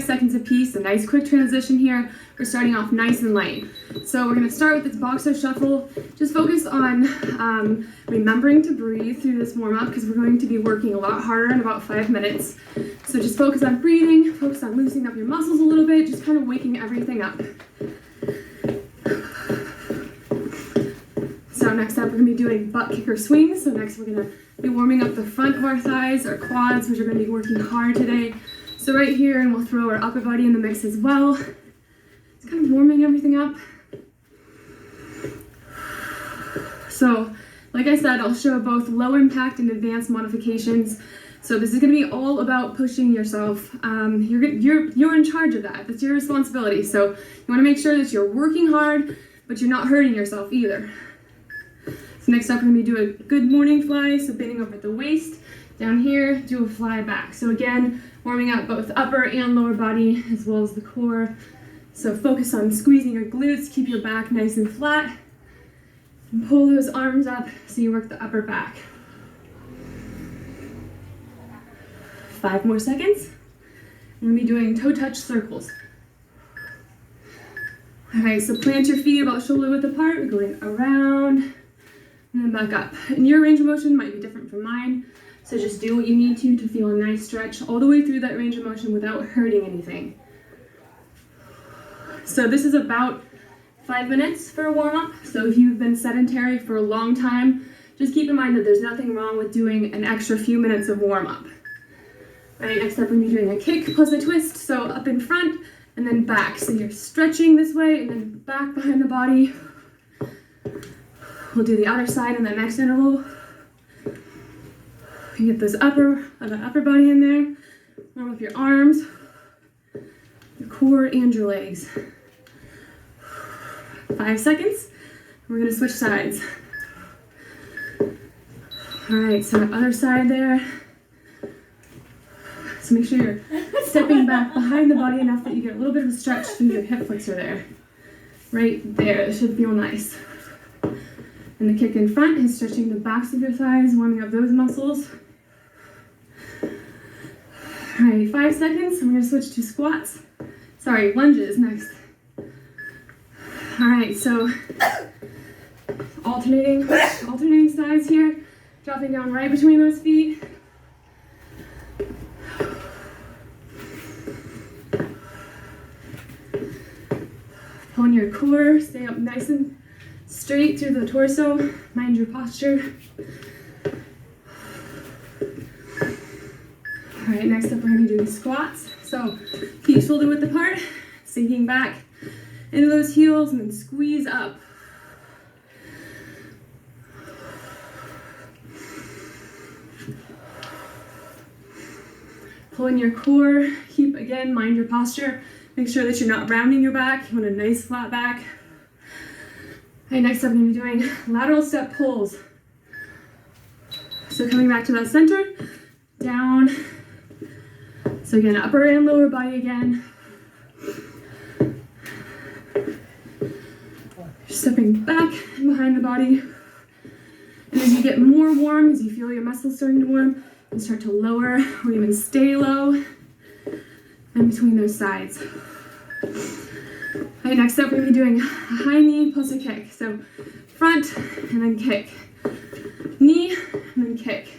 seconds apiece, a nice quick transition here. We're starting off nice and light. So we're gonna start with this boxer shuffle. Just focus on remembering to breathe through this warm up because we're going to be working a lot harder in about 5 minutes. So just focus on breathing, focus on loosening up your muscles a little bit, just kind of waking everything up. So next up, we're gonna be doing butt kicker swings. So next we're gonna be warming up the front of our thighs, our quads, which are gonna be working hard today. So right here, and we'll throw our upper body in the mix as well. It's kind of warming everything up. So, like I said, I'll show both low impact and advanced modifications. So this is gonna be all about pushing yourself. You're in charge of that. That's your responsibility. So you wanna make sure that you're working hard, but you're not hurting yourself either. So next up, we're gonna be doing a good morning fly. So bending over at the waist, down here, do a fly back. So again, warming up both upper and lower body as well as the core. So focus on squeezing your glutes, keep your back nice and flat. And pull those arms up so you work the upper back. 5 more seconds. I'm gonna be doing toe touch circles. All right, so plant your feet about shoulder width apart. We're going around and then back up. And your range of motion might be different from mine. So just do what you need to feel a nice stretch all the way through that range of motion without hurting anything. So this is about 5 minutes for a warm-up. So if you've been sedentary for a long time, just keep in mind that there's nothing wrong with doing an extra few minutes of warm-up. All right, next up we're gonna be doing a kick plus a twist. So up in front and then back. So you're stretching this way and then back behind the body. We'll do the other side in the next interval. You get this upper body in there. Warm up your arms, your core, and your legs. 5 seconds. We're gonna switch sides. All right, so other side there. So make sure you're stepping back behind the body enough that you get a little bit of a stretch through your hip flexor there. Right there, it should feel nice. And the kick in front is stretching the backs of your thighs, warming up those muscles. All right, 5 seconds. I'm gonna switch to squats. Sorry, lunges next. All right, so alternating sides here. Dropping down right between those feet. Pulling your core, stay up nice and straight through the torso. Mind your posture. All right, next up we're gonna be doing squats. So feet shoulder width apart, sinking back into those heels and then squeeze up. Pulling your core, mind your posture. Make sure that you're not rounding your back. You want a nice flat back. All right, next up I'm gonna be doing lateral step pulls. So coming back to that center, down. So again, upper and lower body again. Stepping back and behind the body. And as you get more warm, as you feel your muscles starting to warm, you start to lower or even stay low and between those sides. All right, next up we're gonna be doing a high knee plus a kick. So front and then kick. Knee and then kick.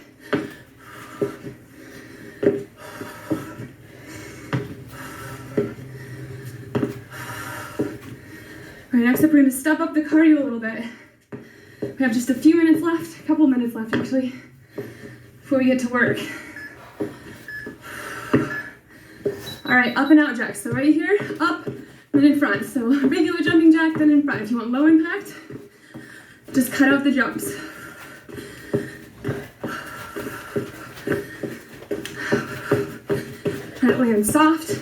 All right, next up we're gonna step up the cardio a little bit. We have just a few minutes left, a couple minutes left actually, before we get to work. All right, up and out jack. So right here, up, then in front. So regular jumping jack, then in front. If you want low impact, just cut out the jumps. Try to land soft.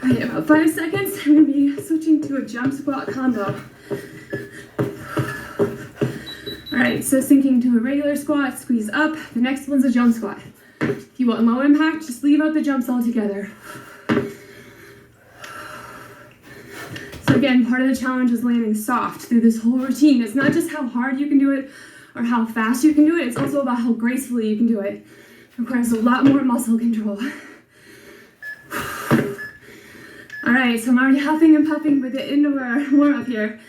All right, about 5 seconds. I'm gonna be switching to a jump squat combo. All right, so sinking to a regular squat, squeeze up. The next one's a jump squat. If you want low impact, just leave out the jumps altogether. So again, part of the challenge is landing soft through this whole routine. It's not just how hard you can do it or how fast you can do it, it's also about how gracefully you can do it. Requires a lot more muscle control. All right, so I'm already huffing and puffing with the indoor warm-up here.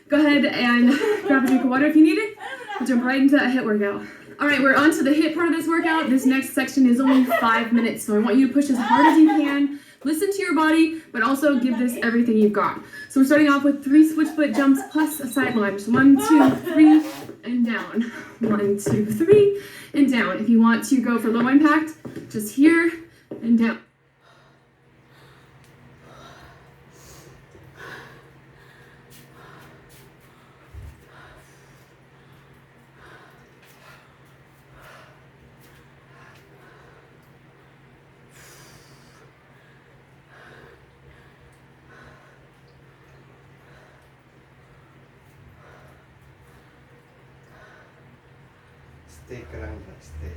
Go ahead and grab a drink of water if you need it. We'll jump right into a HIIT workout. All right, we're on to the HIIT part of this workout. This next section is only 5 minutes, so I want you to push as hard as you can. Listen to your body, but also give this everything you've got. So we're starting off with 3 switch foot jumps plus a side lunge. 1, 2, 3, and down. 1, 2, 3, and down. If you want to go for low impact, just here and down. Stay ka lang dyan, stay.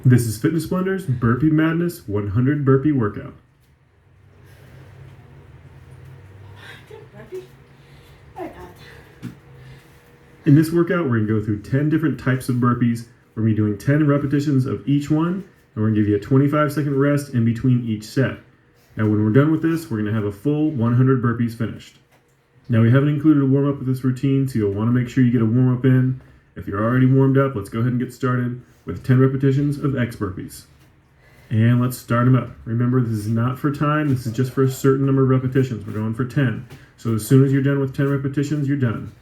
This is Fitness Blenders Burpee Madness 100 Burpee Workout. In this workout, we're going to go through 10 different types of burpees. We're going to be doing 10 repetitions of each one, and we're going to give you a 25-second rest in between each set. Now, when we're done with this, we're going to have a full 100 burpees finished. Now, we haven't included a warm-up with this routine, so you'll want to make sure you get a warm-up in. If you're already warmed up, let's go ahead and get started with 10 repetitions of X burpees. And let's start them up. Remember, this is not for time. This is just for a certain number of repetitions. We're going for 10. So as soon as you're done with 10 repetitions, you're done.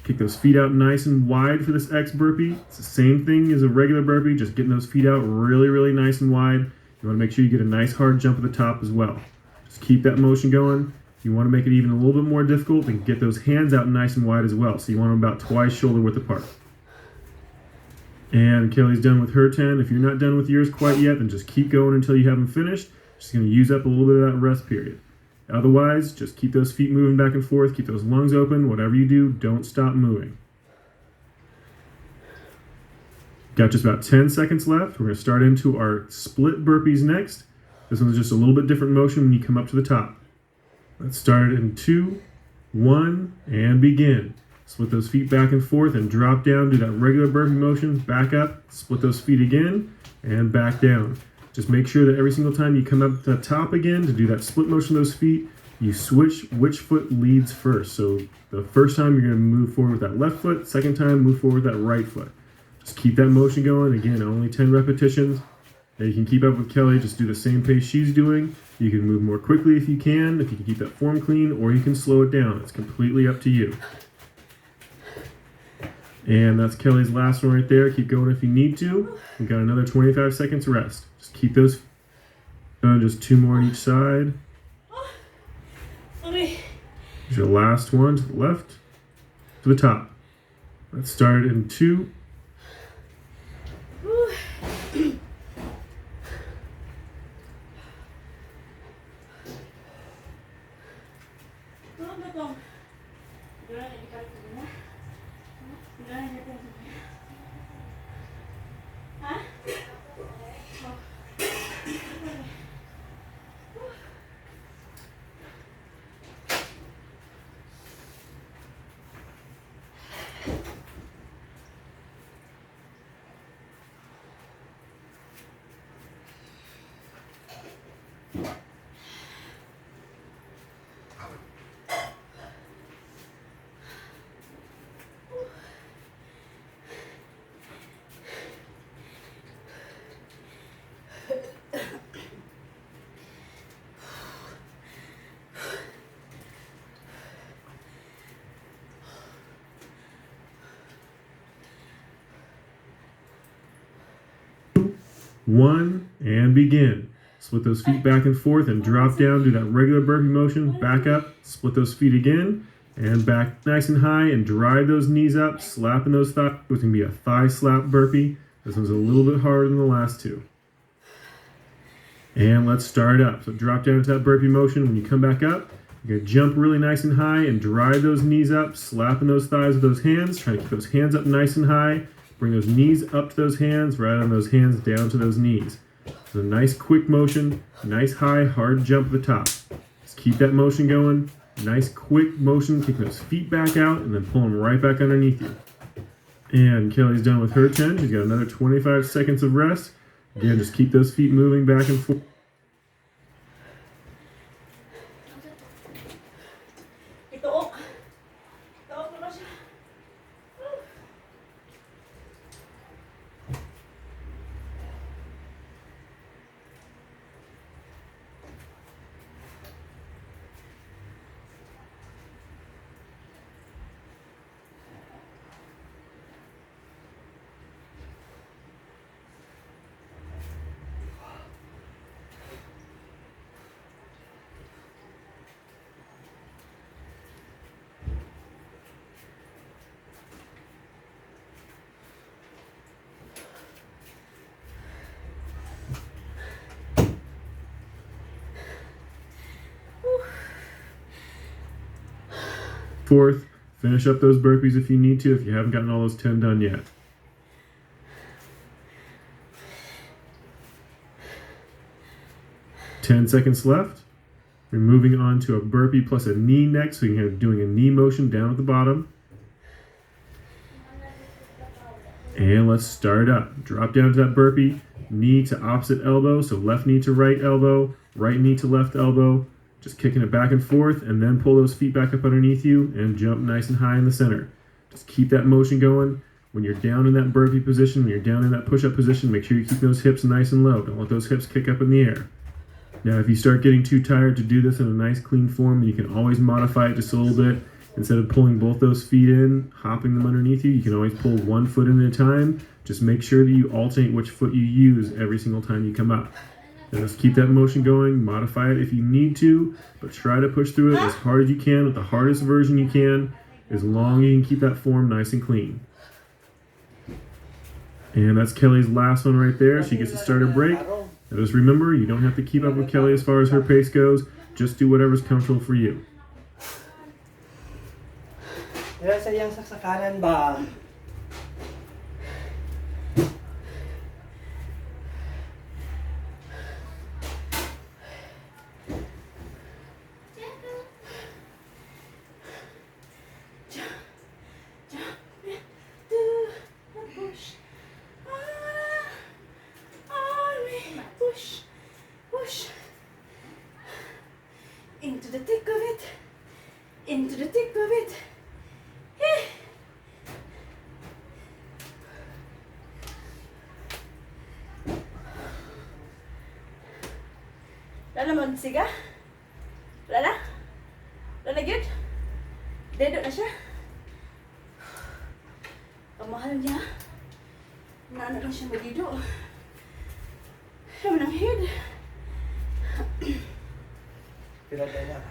Kick those feet out nice and wide for this X burpee. It's the same thing as a regular burpee, just getting those feet out really, really nice and wide. You want to make sure you get a nice hard jump at the top as well. Just keep that motion going. You want to make it even a little bit more difficult, then get those hands out nice and wide as well. So you want them about twice shoulder width apart. And Kelly's done with her 10. If you're not done with yours quite yet, then just keep going until you have them finished. Just going to use up a little bit of that rest period. Otherwise, just keep those feet moving back and forth. Keep those lungs open. Whatever you do, don't stop moving. Got just about 10 seconds left. We're going to start into our split burpees next. This one's just a little bit different motion when you come up to the top. Let's start in 2, 1, and begin. Split those feet back and forth and drop down. Do that regular burpee motion. Back up, split those feet again, and back down. Just make sure that every single time you come up to the top again to do that split motion of those feet, you switch which foot leads first. So the first time you're going to move forward with that left foot. Second time, move forward with that right foot. Just keep that motion going. Again, only 10 repetitions. Now you can keep up with Kelly. Just do the same pace she's doing. You can move more quickly if you can keep that form clean, or you can slow it down. It's completely up to you. And that's Kelly's last one right there. Keep going if you need to. We've got another 25 seconds rest. Just keep those done. Just 2 more on each side. Here's your last one to the left, to the top. Let's start in 2. One, and begin. Split those feet back and forth and drop down. Do that regular burpee motion. Back up, split those feet again, and back nice and high, and drive those knees up, slapping those thighs. It's going to be a thigh slap burpee. This one's a little bit harder than the last 2. And let's start up. So drop down to that burpee motion. When you come back up, you're going to jump really nice and high and drive those knees up, slapping those thighs with those hands. Try to keep those hands up nice and high. Bring those knees up to those hands, right on those hands down to those knees. So a nice quick motion, nice high, hard jump at the top. Just keep that motion going. Nice quick motion, kicking those feet back out and then pull them right back underneath you. And Kelly's done with her 10. She's got another 25 seconds of rest. Again, just keep those feet moving back and forth. Ituok. Ituok naman siya. Fourth, finish up those burpees if you need to, if you haven't gotten all those 10 done yet. Ten seconds left. We're moving on to a burpee plus a knee next, so you're doing a knee motion down at the bottom. And let's start up. Drop down to that burpee, knee to opposite elbow, so left knee to right elbow, right knee to left elbow. Just kicking it back and forth, and then pull those feet back up underneath you and jump nice and high in the center. Just keep that motion going. When you're down in that burpee position, when you're down in that push-up position, make sure you keep those hips nice and low. Don't let those hips kick up in the air. Now, if you start getting too tired to do this in a nice clean form, you can always modify it just a little bit. Instead of pulling both those feet in, hopping them underneath you, you can always pull one foot in at a time. Just make sure that you alternate which foot you use every single time you come up. And just keep that motion going, modify it if you need to, but try to push through it as hard as you can with the hardest version you can, as long as you can keep that form nice and clean. And that's Kelly's last one right there. She gets to start her break. Now just remember, you don't have to keep up with Kelly as far as her pace goes. Just do whatever's comfortable for you. Kaya sa iyang saksakanan ba? Into the thick of it. Into the thick of it. Eh. Wala naman siga. Wala na. Wala na good. Dedo na siya. Kamahal niya. Naano lang siya magido. Naman ang head. Pinagay na.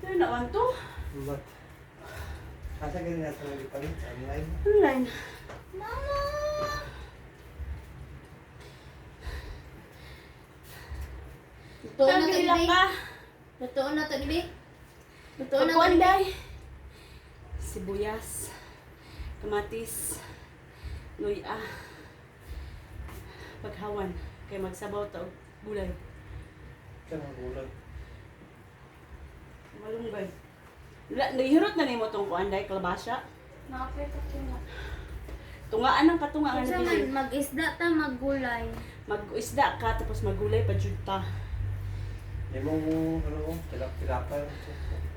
Ano naman to? But, asa ganyan natin ang ipalit sa online? Online. Mama! Lutoon na to, Tagila Bibi. ka. Lutoon na to, Bibi. Lutoon na to, Bibi. Pagkuanday. Sibuyas. Kamatis. Luya. Paghawan. Kaya magsabaw ta og gulay. Saan ang gulag? Malunggay. Nahihirot na nimo tong kuanday, kalabasa. Nakapit ako nga. Tungaan ang katungaan Kasi na man, dili. mag-isda ta, maggulay. Mag-isda ka, tapos magulay pa jud ta. Di mo, ano, tilap-tilapan.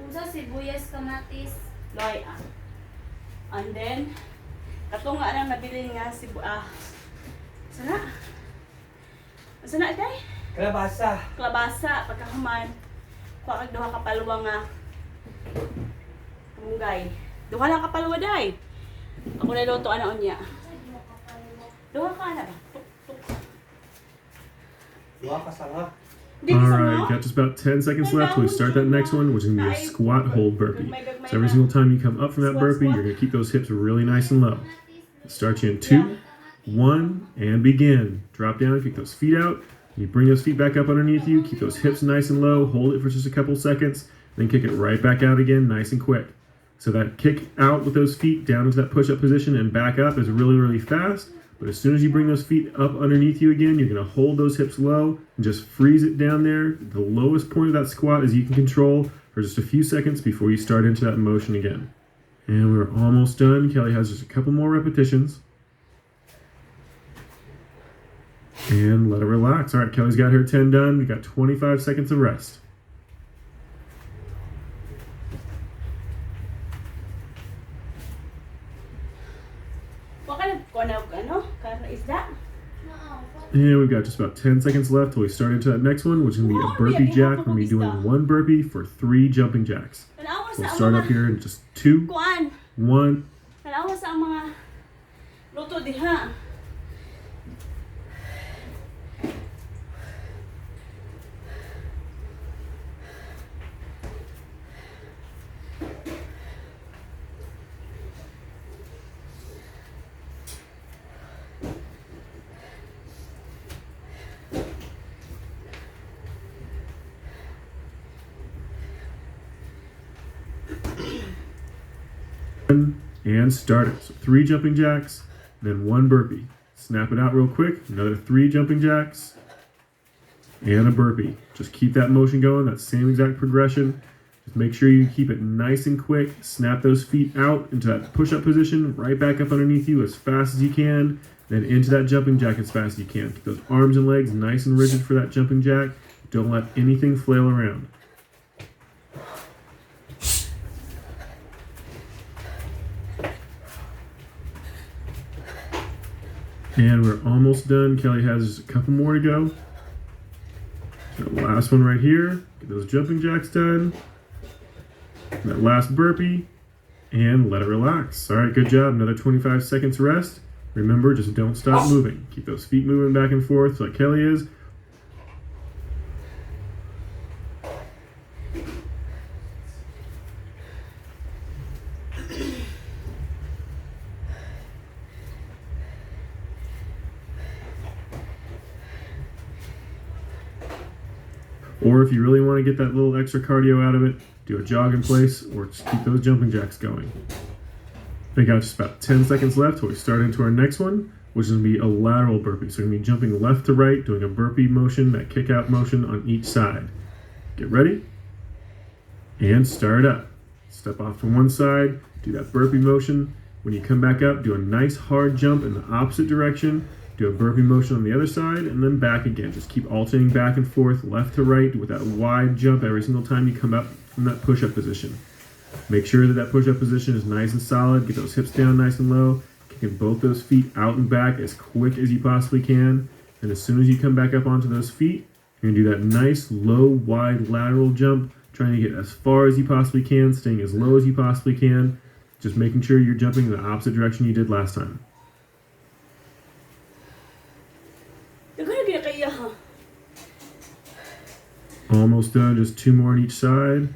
Usa sibuyas, kamatis. Luya. And then, katungaan ang nabili nga sana? Sana tay? Kalabasa! Kalabasa, pagkahuman. Kuha kag duha ka paluwa nga kamunggay. Duha lang ka paluwa day. Ako na luto ana unya. Duha ka ana ba? Duha ka sanga. Di ka Alright, got just about 10 seconds left till we start that next one, which is going to be a squat hold burpee. So every single time you come up from that burpee, you're going to keep those hips really nice and low. Start you in 2, 1, and begin. Drop down, kick those feet out. You bring those feet back up underneath you, keep those hips nice and low, hold it for just a couple seconds, then kick it right back out again, nice and quick. So that kick out with those feet down into that push-up position and back up is really, really fast. But as soon as you bring those feet up underneath you again, you're going to hold those hips low and just freeze it down there. The lowest point of that squat is you can control for just a few seconds before you start into that motion again. And we're almost done. Kelly has just a couple more repetitions. And let her relax. All right, Kelly's got her 10 done. We got 25 seconds of rest. Karena isda. And we've got just about 10 seconds left till we start into that next one, which is going to be a burpee jack. We're going to be doing 1 burpee for 3 jumping jacks. We'll start up here in just 2, Kuan. 1. Kalawa sa mga luto diha. And start it. So 3 jumping jacks, then 1 burpee. Snap it out real quick. Another 3 jumping jacks, and a burpee. Just keep that motion going, that same exact progression. Just make sure you keep it nice and quick. Snap those feet out into that push-up position, right back up underneath you as fast as you can, then into that jumping jack as fast as you can. Keep those arms and legs nice and rigid for that jumping jack. Don't let anything flail around. And we're almost done. Kelly has just a couple more to go. So the last one right here. Get those jumping jacks done. That last burpee. And let it relax. All right, good job. Another 25 seconds rest. Remember, just don't stop moving. Keep those feet moving back and forth like Kelly is. Or if you really want to get that little extra cardio out of it, do a jog in place or just keep those jumping jacks going. We got just about 10 seconds left till we start into our next one, which is going to be a lateral burpee. So we're going to be jumping left to right, doing a burpee motion, that kick out motion on each side. Get ready and start up. Step off to one side, do that burpee motion. When you come back up, do a nice hard jump in the opposite direction. Do a burpee motion on the other side and then back again. Just keep alternating back and forth, left to right with that wide jump every single time you come up from that push-up position. Make sure that that push-up position is nice and solid. Get those hips down nice and low. Kicking both those feet out and back as quick as you possibly can. And as soon as you come back up onto those feet, you're going to do that nice, low, wide lateral jump, trying to get as far as you possibly can, staying as low as you possibly can. Just making sure you're jumping in the opposite direction you did last time. Almost done, just 2 more on each side.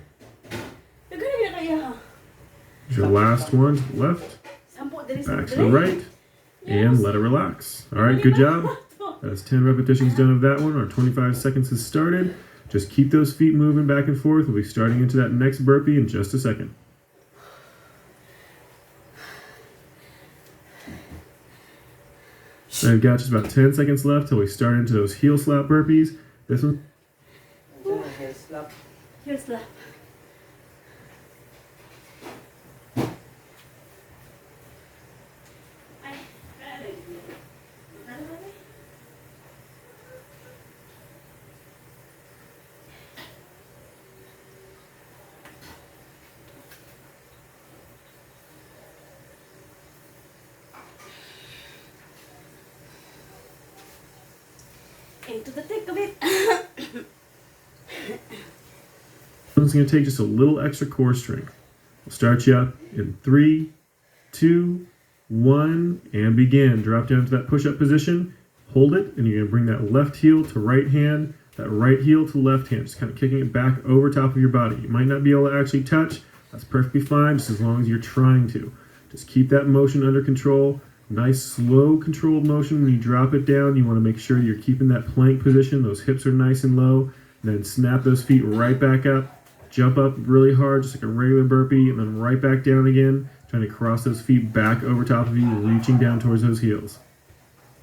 Here's your last one to the left, back to the right, and let it relax. All right, good job. That's 10 repetitions done of that one. Our 25 seconds has started. Just keep those feet moving back and forth. We'll be starting into that next burpee in just a second. I've got just about 10 seconds left till we start into those heel slap burpees. This one. Heel slap. Into the thick of it. It's going to take just a little extra core strength. We'll start you up in 3, 2, 1, and begin. Drop down to that push-up position. Hold it, and you're going to bring that left heel to right hand, that right heel to left hand, just kind of kicking it back over top of your body. You might not be able to actually touch. That's perfectly fine, just as long as you're trying to. Just keep that motion under control. Nice, slow, controlled motion. When you drop it down, you want to make sure you're keeping that plank position. Those hips are nice and low. And then snap those feet right back up. Jump up really hard, just like a regular burpee, and then right back down again, trying to cross those feet back over top of you, reaching down towards those heels.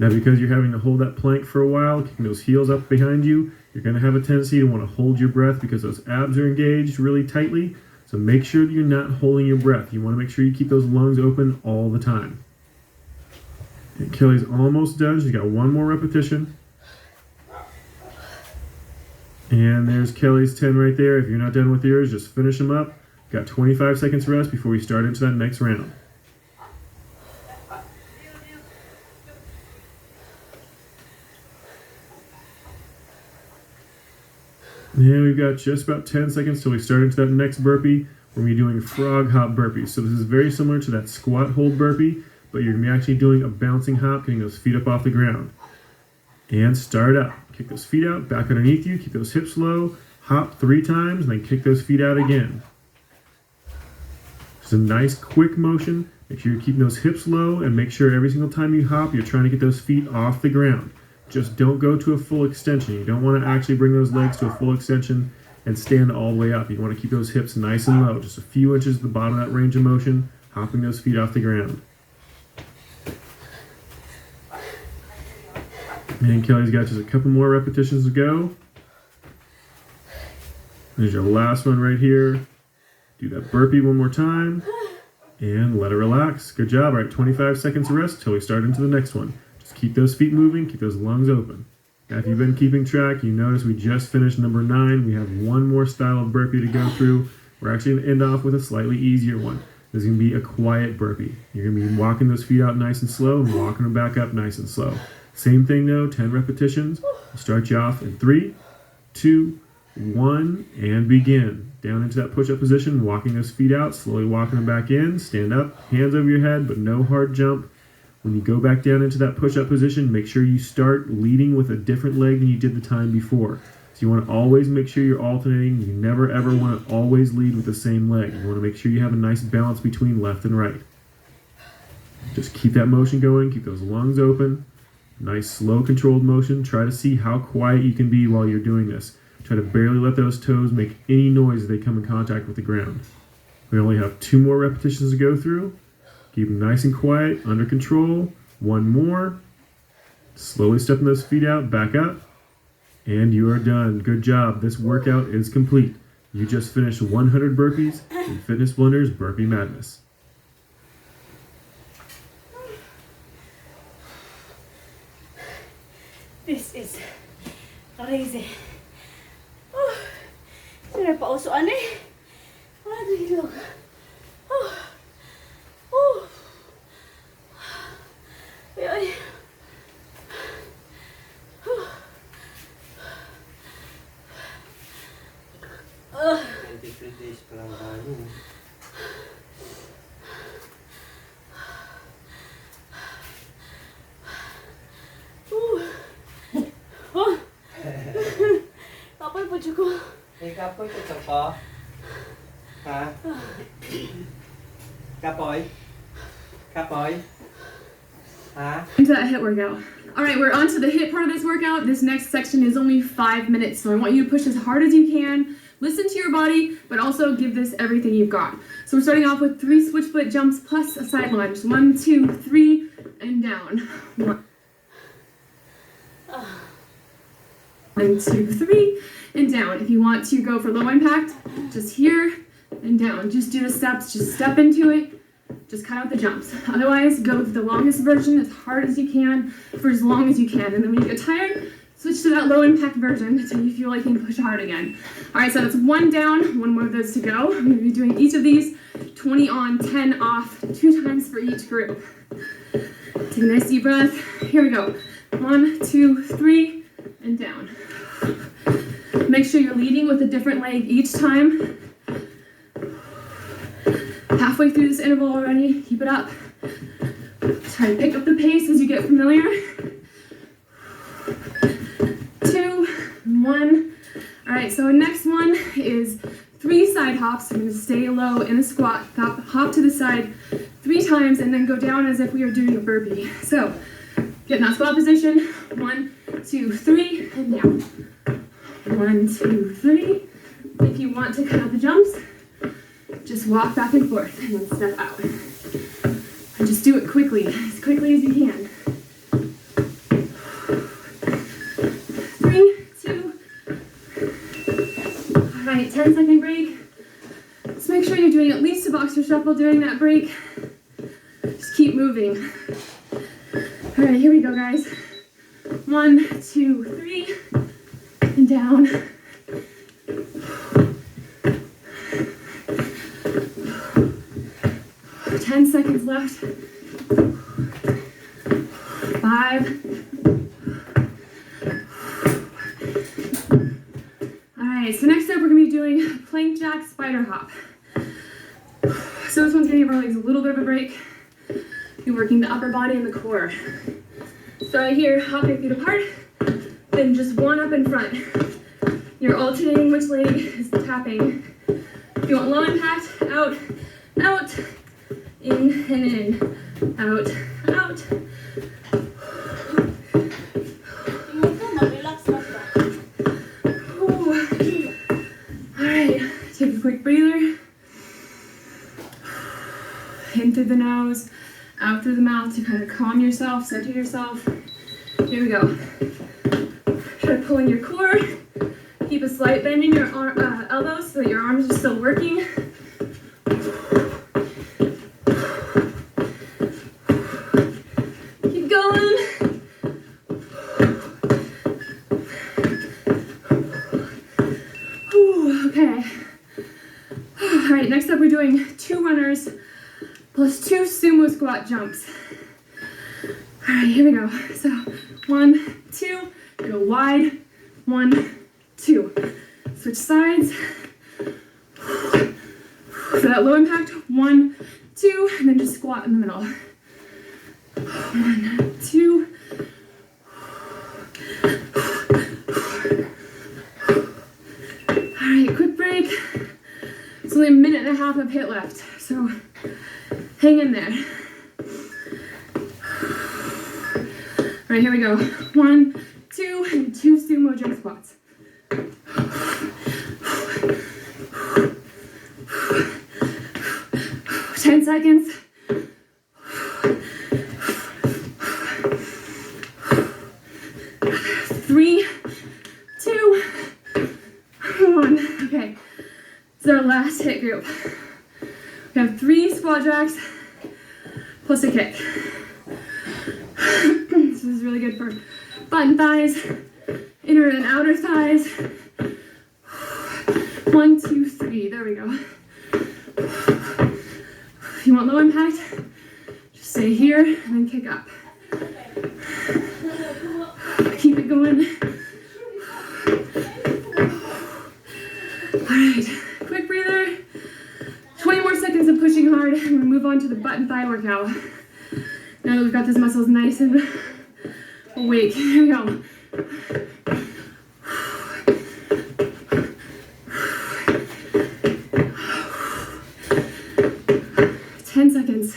Now, because you're having to hold that plank for a while, kicking those heels up behind you, you're going to have a tendency to want to hold your breath because those abs are engaged really tightly. So make sure that you're not holding your breath. You want to make sure you keep those lungs open all the time. And Kelly's almost done. She's got one more repetition. And there's Kelly's 10 right there. If you're not done with yours, just finish them up. Got 25 seconds rest before we start into that next round. And we've got just about 10 seconds till we start into that next burpee. We're going to be doing frog hop burpees. So this is very similar to that squat hold burpee, but you're going to be actually doing a bouncing hop, getting those feet up off the ground. And start up. Kick those feet out, back underneath you, keep those hips low, hop 3 times, and then kick those feet out again. Just a nice quick motion. Make sure you're keeping those hips low, and make sure every single time you hop, you're trying to get those feet off the ground. Just don't go to a full extension. You don't want to actually bring those legs to a full extension and stand all the way up. You want to keep those hips nice and low, just a few inches at the bottom of that range of motion, hopping those feet off the ground. And Kelly's got just a couple more repetitions to go. There's your last one right here. Do that burpee one more time. And let it relax. Good job. All right, 25 seconds of rest till we start into the next one. Just keep those feet moving, keep those lungs open. Now, if you've been keeping track, you notice we just finished number 9. We have one more style of burpee to go through. We're actually going to end off with a slightly easier one. This is going to be a quiet burpee. You're going to be walking those feet out nice and slow and walking them back up nice and slow. Same thing though, 10 repetitions. We'll start you off in 3, 2, 1, and begin. Down into that push-up position, walking those feet out, slowly walking them back in. Stand up, hands over your head, but no hard jump. When you go back down into that push-up position, make sure you start leading with a different leg than you did the time before. So you want to always make sure you're alternating. You never ever want to always lead with the same leg. You want to make sure you have a nice balance between left and right. Just keep that motion going, keep those lungs open. Nice, slow, controlled motion. Try to see how quiet you can be while you're doing this. Try to barely let those toes make any noise as they come in contact with the ground. We only have 2 more repetitions to go through. Keep them nice and quiet, under control. 1 more. Slowly stepping those feet out, back up. And you are done. Good job. This workout is complete. You just finished 100 burpees in Fitness Blender's Burpee Madness. This is crazy. Oh, sila pa usuan eh. Ano hilog? Oh. Oh. Ay, ay. Oh. 23 days pa lang tayo. Oh. Kapal po ko. Eh, kapoy ko ito pa. Ha? Kapoy? Kapoy? Ha? Into that hip workout. All right, we're on to the hip part of this workout. This next section is only 5 minutes, so I want you to push as hard as you can. Listen to your body, but also give this everything you've got. So we're starting off with 3 switch foot jumps plus a side lunge. 1, 2, 3, and down. 1, 2, 3, and down. If you want to go for low impact, just here and down. Just do the steps, just step into it. Just cut out the jumps. Otherwise, go with the longest version as hard as you can for as long as you can. And then when you get tired, switch to that low impact version until you feel like you can push hard again. All right, so that's 1 down, 1 more of those to go. I'm gonna be doing each of these 20 on, 10 off, 2 times for each group. Take a nice deep breath. Here we go. 1, 2, 3, and down. Make sure you're leading with a different leg each time. Halfway through this interval already, keep it up. Try to pick up the pace as you get familiar. 2, 1. All right, so our next one is 3 side hops. We're gonna stay low in a squat, hop to the side 3 times, and then go down as if we are doing a burpee. So, get in that squat position. 1, 2, 3, and down. 1, 2, 3. If you want to cut out the jumps, just walk back and forth and then step out. And just do it quickly as you can. 3, 2. All right, 10-second break. Let's make sure box or shuffle during that break. Just keep moving. All right, here we go, guys. 1, 2, 3, and down. 10 seconds left. 5. Alright, so next up we're going to be doing plank jack spider hop. So this one's going to give our legs a little bit of a break. You're working the upper body and the core. So right here, hop your feet apart, then just one up in front. You're alternating which leg is tapping. If you want low impact, out, out, in and in, out, out. Tingnan ko, mag-relax lang ka. Alright, take a quick breather. In through the nose, out through the mouth to kind of calm yourself, center yourself. Here we go. Try to pull in your core. Keep a slight bend in your elbows so that your arms are still working. Keep going. Okay. All right, next up we're doing 2 runners plus 2 sumo squat jumps. All right, here we go. So 1, 2, go wide, 1, 2. Switch sides. So that low impact, 1, 2, and then just squat in the middle. 1, 2. All right, quick break. It's only a minute and a half of HIIT left, so hang in there. All right, here we go. 1, 2, and 2 sumo jump squats. 10 seconds. 3, 2, 1. Okay, this is our last HIIT group. We have 3 squat jacks plus a kick. This is really good for butt and thighs, inner and outer thighs. 1, 2, 3. There we go. If you want low impact, just stay here and then kick up. Keep it going. Alright, quick breather. 20 more seconds of pushing hard, and we'll move on to the butt and thigh workout. Now that we've got those muscles nice and awake, here we go. 10 seconds.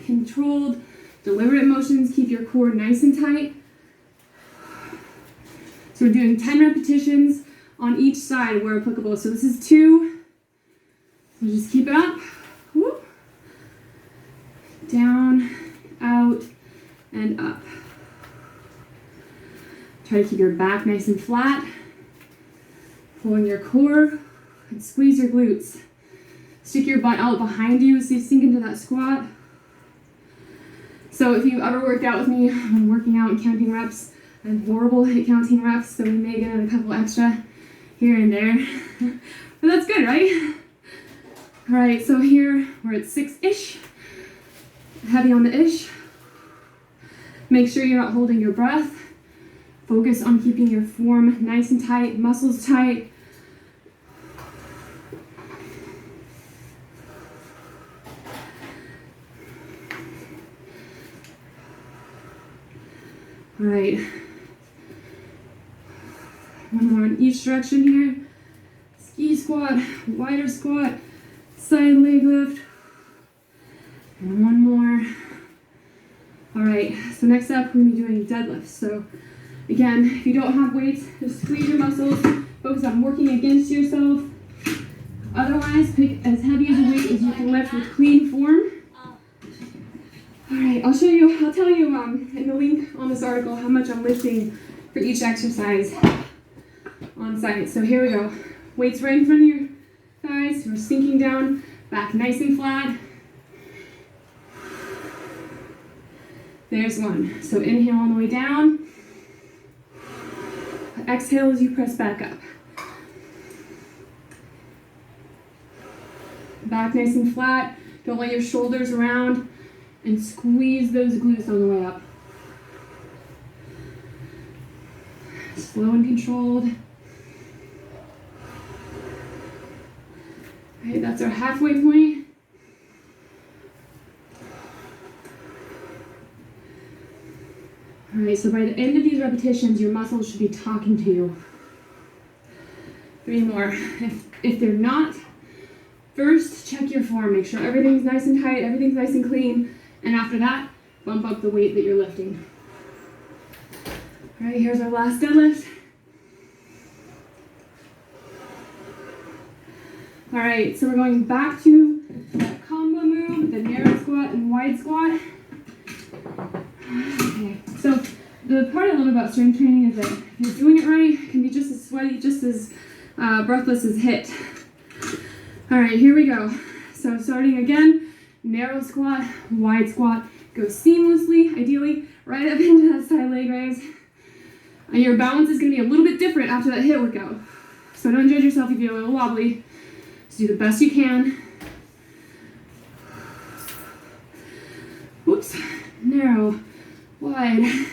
Controlled, deliberate motions, keep your core nice and tight. So we're doing 10 repetitions on each side where applicable. So this is 2. So just keep it up. Woo. Down, out, and up. Try to keep your back nice and flat. Pull in your core and squeeze your glutes. Stick your butt out behind you so you sink into that squat. So if you ever worked out with me when working out and counting reps, I'm horrible at counting reps, so we may get in a couple extra here and there. But that's good, right? All right, so here we're at 6-ish. Heavy on the ish. Make sure you're not holding your breath. Focus on keeping your form nice and tight, muscles tight. All right. One more in each direction here. Ski squat, wider squat, side leg lift. And one more. All right, so next up we're gonna be doing deadlifts. So again, if you don't have weights, just squeeze your muscles, focus on working against yourself. Otherwise, pick as heavy as a weight as you can lift with clean form. All right, I'll tell you in the link on this article how much I'm lifting for each exercise on site. So here we go. Weights right in front of your thighs. We're sinking down Back nice and flat. There's one. So inhale on the way down. Exhale as you press back up. Back nice and flat. Don't let your shoulders round, and squeeze those glutes on the way up. Slow and controlled. All right, that's our halfway point. All right, so by the end of these repetitions, your muscles should be talking to you. 3 more. If they're not, first check your form. Make sure everything's nice and tight, everything's nice and clean. And after that, bump up the weight that you're lifting. All right, here's our last deadlift. All right, so we're going back to that combo move, the narrow squat and wide squat. Okay, so the part I love about strength training is that if you're doing it right, it can be just as sweaty, just as breathless as HIIT. All right, here we go. So starting again, narrow squat, wide squat, go seamlessly, ideally, right up into that side leg raise. And your balance is gonna be a little bit different after that HIIT workout. So don't judge yourself if you feel a little wobbly. Just do the best you can. Oops, narrow, wide.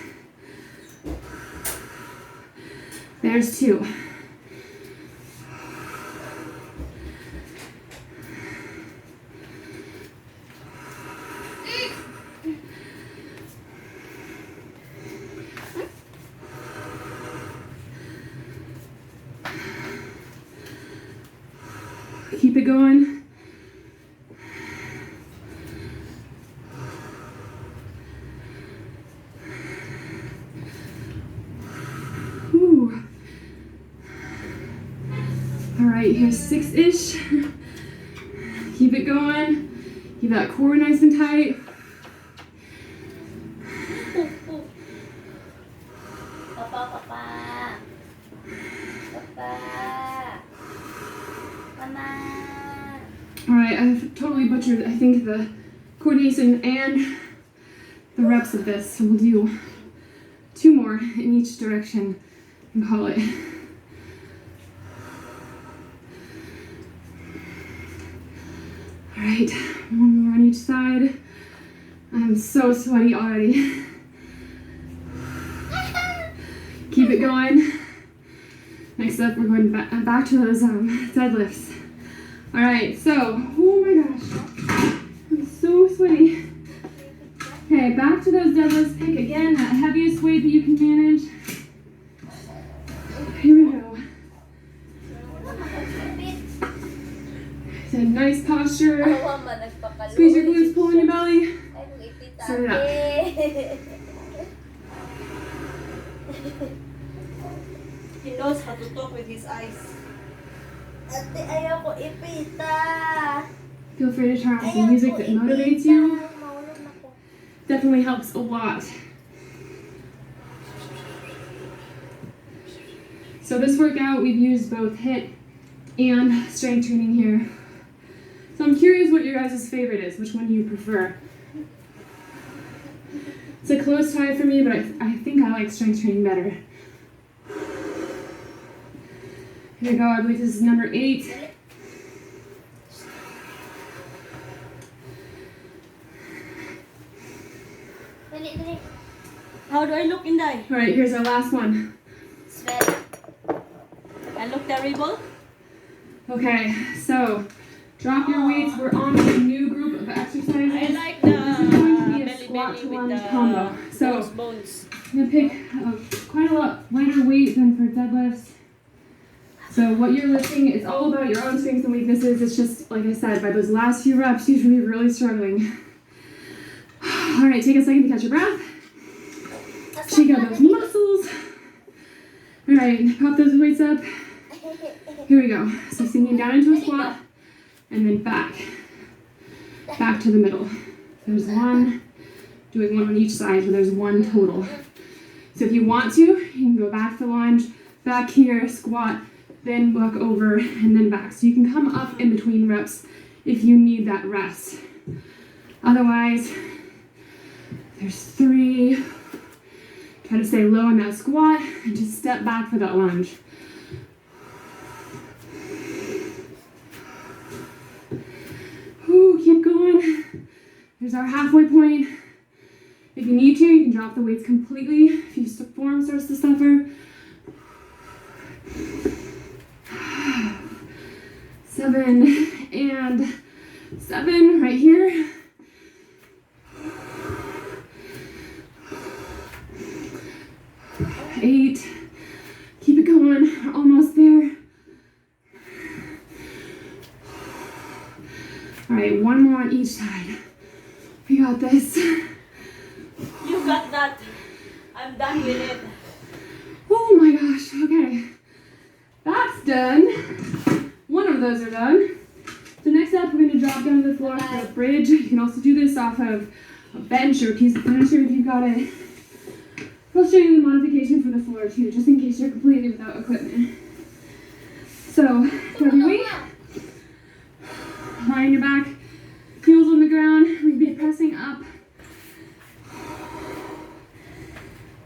There's 2. Keep it going. Whew. All right, here's 6-ish. Keep it going. Keep that core nice and tight. Papa. Mama. All right, I've totally butchered, I think, the coordination and the reps of this. So we'll do 2 more in each direction and call it. All right, 1 more on each side. I'm so sweaty already. Keep it going. Next up, we're going back to those deadlifts. All right, so, oh my gosh, I'm so sweaty. Okay, back to those deadlifts. Pick again that heaviest weight that you can manage. Here we go. So nice posture. Squeeze your glutes, pull in your belly. Set it up. He knows how to talk with his eyes. Ate, ayaw ko ipita. Feel free to turn on some music that motivates you. Definitely helps a lot. So this workout, we've used both HIIT and strength training here. So I'm curious what your guys' favorite is. Which one do you prefer? It's a close tie for me, but I think I like strength training better. Here we go, I believe this is number 8. How do I look in there? All right, here's our last one. Sweat. I look terrible. Okay, so drop your weights. We're on to a new group of exercises. I like This is going to be a belly squat belly to with lunge the combo. So bones. I'm gonna pick quite a lot lighter weight than for deadlifts. So what you're lifting, it's all about your own strengths and weaknesses. It's just, like I said, by those last few reps, you should be really struggling. All right, take a second to catch your breath. Shake out those muscles. All right, pop those weights up. Here we go. So sinking down into a squat and then back to the middle. There's 1, doing 1 on each side, so there's 1 total. So if you want to, you can go back to lunge, back here, squat, then walk over, and then back. So you can come up in between reps if you need that rest. Otherwise, there's 3. Try to stay low in that squat and just step back for that lunge. Ooh, keep going. There's our halfway point. If you need to, you can drop the weights completely if your form starts to suffer. 7 and 7 right here. 8. Keep it going. We're almost there. All right, 1 more on each side. We got this. You got that. I'm done with it. Oh my gosh, okay. That's done. One of those are done. So next up, we're gonna drop down to the floor for a bridge. You can also do this off of a bench or a piece of furniture if you've got it. I'll show you the modification for the floor too, just in case you're completely without equipment. So, grab your weight, lie on your back, heels on the ground. We'll be pressing up.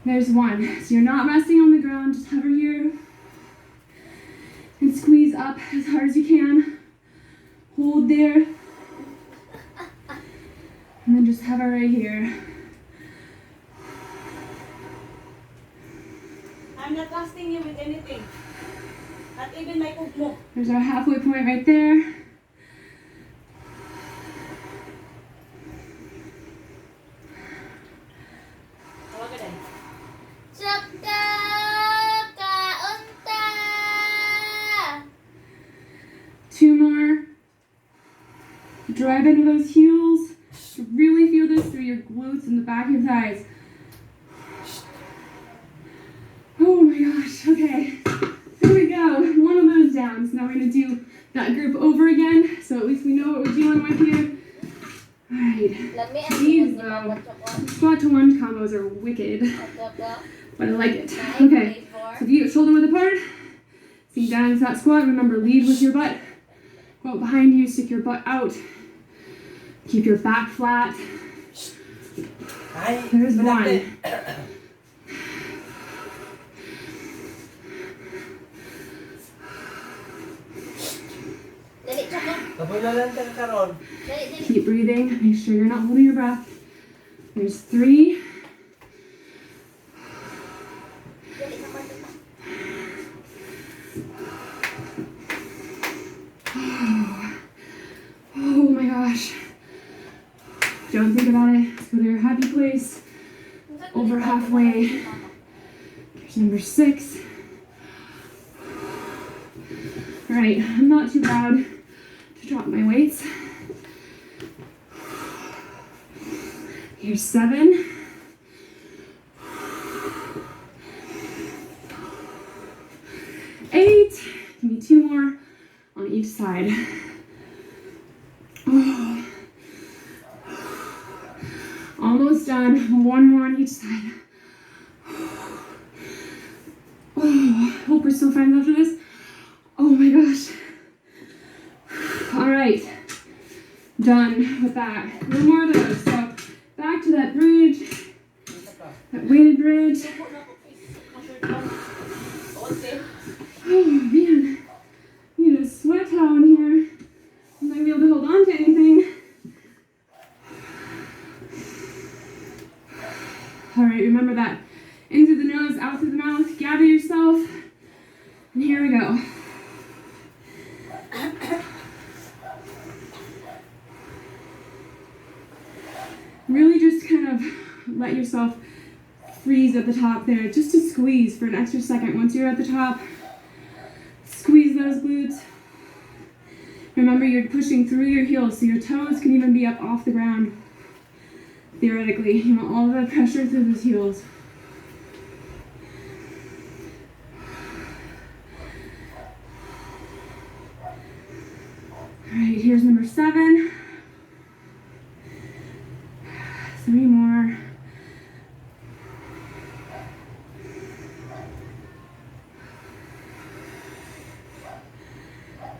There's 1. So you're not resting on the ground, just hover here and squeeze up as hard as you can. Hold there. And then just hover right here. I'm not trusting you with anything. Not even my kugmo. There's our halfway point right there. Tawagan din. Saka kaunta. 2 more. Drive into those heels. Really feel this through your glutes and the back of your thighs. Oh my gosh, okay. There we go. 1 of those down. So now we're gonna do that group over again. So at least we know what we're dealing with here. Alright. Lami These ang squat to lunge combos are wicked, but I like it. Okay. So if you get shoulder width apart, sink down into that squat. Remember, lead with your butt. Go out behind you, stick your butt out. Keep your back flat. Ay, There's malapit. 1. Dali, Choco. Kabulalan ka karon. Dali, dali. Keep breathing. Make sure you're not holding your breath. There's 3. Dali sa kwarto pa. Oh my gosh. Don't think about it. Let's go to your happy place. Over halfway. Here's number 6. Alright, I'm not too proud to drop my weights. Here's 7. 8. Give me 2 more on each side. Oh. Almost done. 1 more on each side. Oh, hope we're still friends after this. Oh my gosh. All right. Done with that. 1 more of those. So back to that bridge. That weighted bridge. Okay. Oh man. Need a sweat towel in here. I'm not gonna be able to hold on to anything. All right, remember that. In through the nose, out through the mouth. Gather yourself. And here we go. Really just kind of let yourself freeze at the top there, just to squeeze for an extra second. Once you're at the top, squeeze those glutes. Remember, you're pushing through your heels, so your toes can even be up off the ground. Theoretically, you want all the pressure through those heels. All right, here's number 7. 3 more.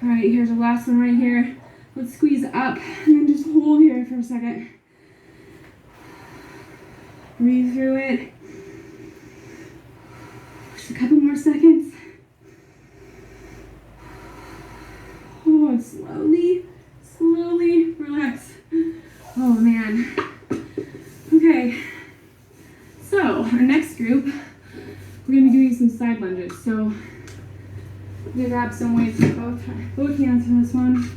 All right, here's the last one right here. Let's squeeze up and then just hold here for a second. Breathe through it. Just a couple more seconds. Oh, and slowly relax. Oh man. Okay. So, our next group, we're gonna be doing some side lunges. So, I'm gonna grab some weights with both hands for this one.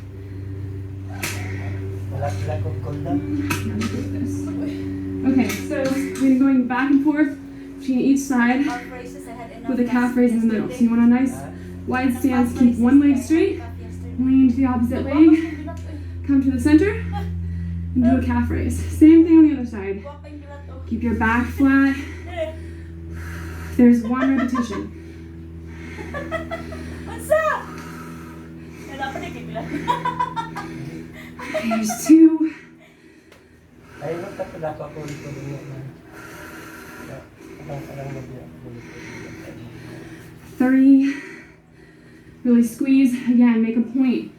Lack of cool down. Okay, so we're gonna be going back and forth between each side Calf raises, I had enough with a calf raise in the middle. So you want a nice wide stance, Calf keep raises, one leg I straight, had enough yesterday. lean to the opposite leg, come to the center, and do a calf raise. Same thing on the other side. Guwapa yung bilat, oh. Keep your back flat. There's one repetition. What's up? Wala pa rin bilat. There's two. Ay, wag ka pala ako ulit ko din yan. Parang magbiyak. Three. Really squeeze. Again, make a point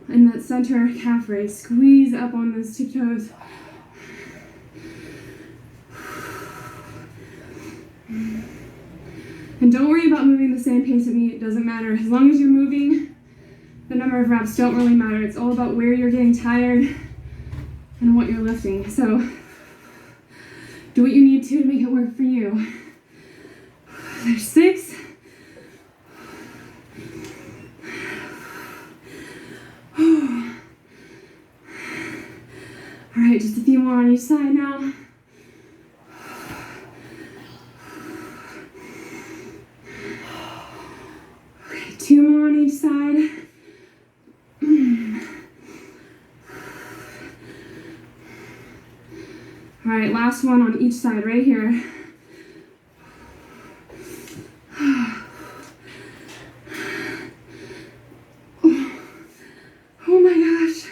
in that center calf raise. Squeeze up on those tiptoes. And don't worry about moving the same pace at me. It doesn't matter. As long as you're moving, the number of reps don't really matter. It's all about where you're getting tired and what you're lifting. So do what you need to make it work for you. There's 6. All right, just a few more on each side now. Okay, 2 more on each side. All right, last one on each side right here. Oh my gosh.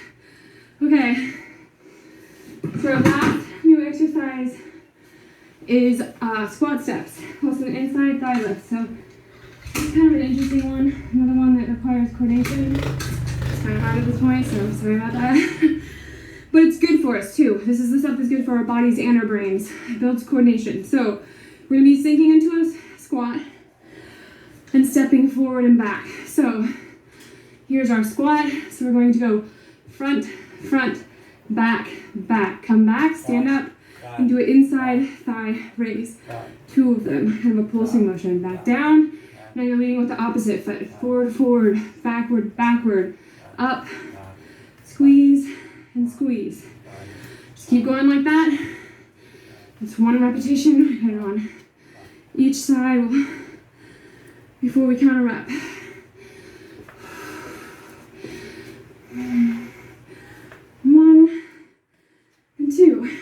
Okay. So our last new exercise is squat steps, plus an inside thigh lift. So it's kind of an interesting one. Another one that requires coordination. It's kind of hard at this point, so I'm sorry about that. But it's good for us too. This is the stuff that's good for our bodies and our brains. It builds coordination. So we're gonna be sinking into a squat and stepping forward and back. So here's our squat. So we're going to go front, back, back. Come back, stand up, and do an inside thigh raise. 2 of them, kind of a pulsing motion. Back down. Now you're leading with the opposite foot. Forward, backward, backward. Up, squeeze, and squeeze. Just keep going like that. It's 1 repetition and on each side before we count a rep. 1 and 2.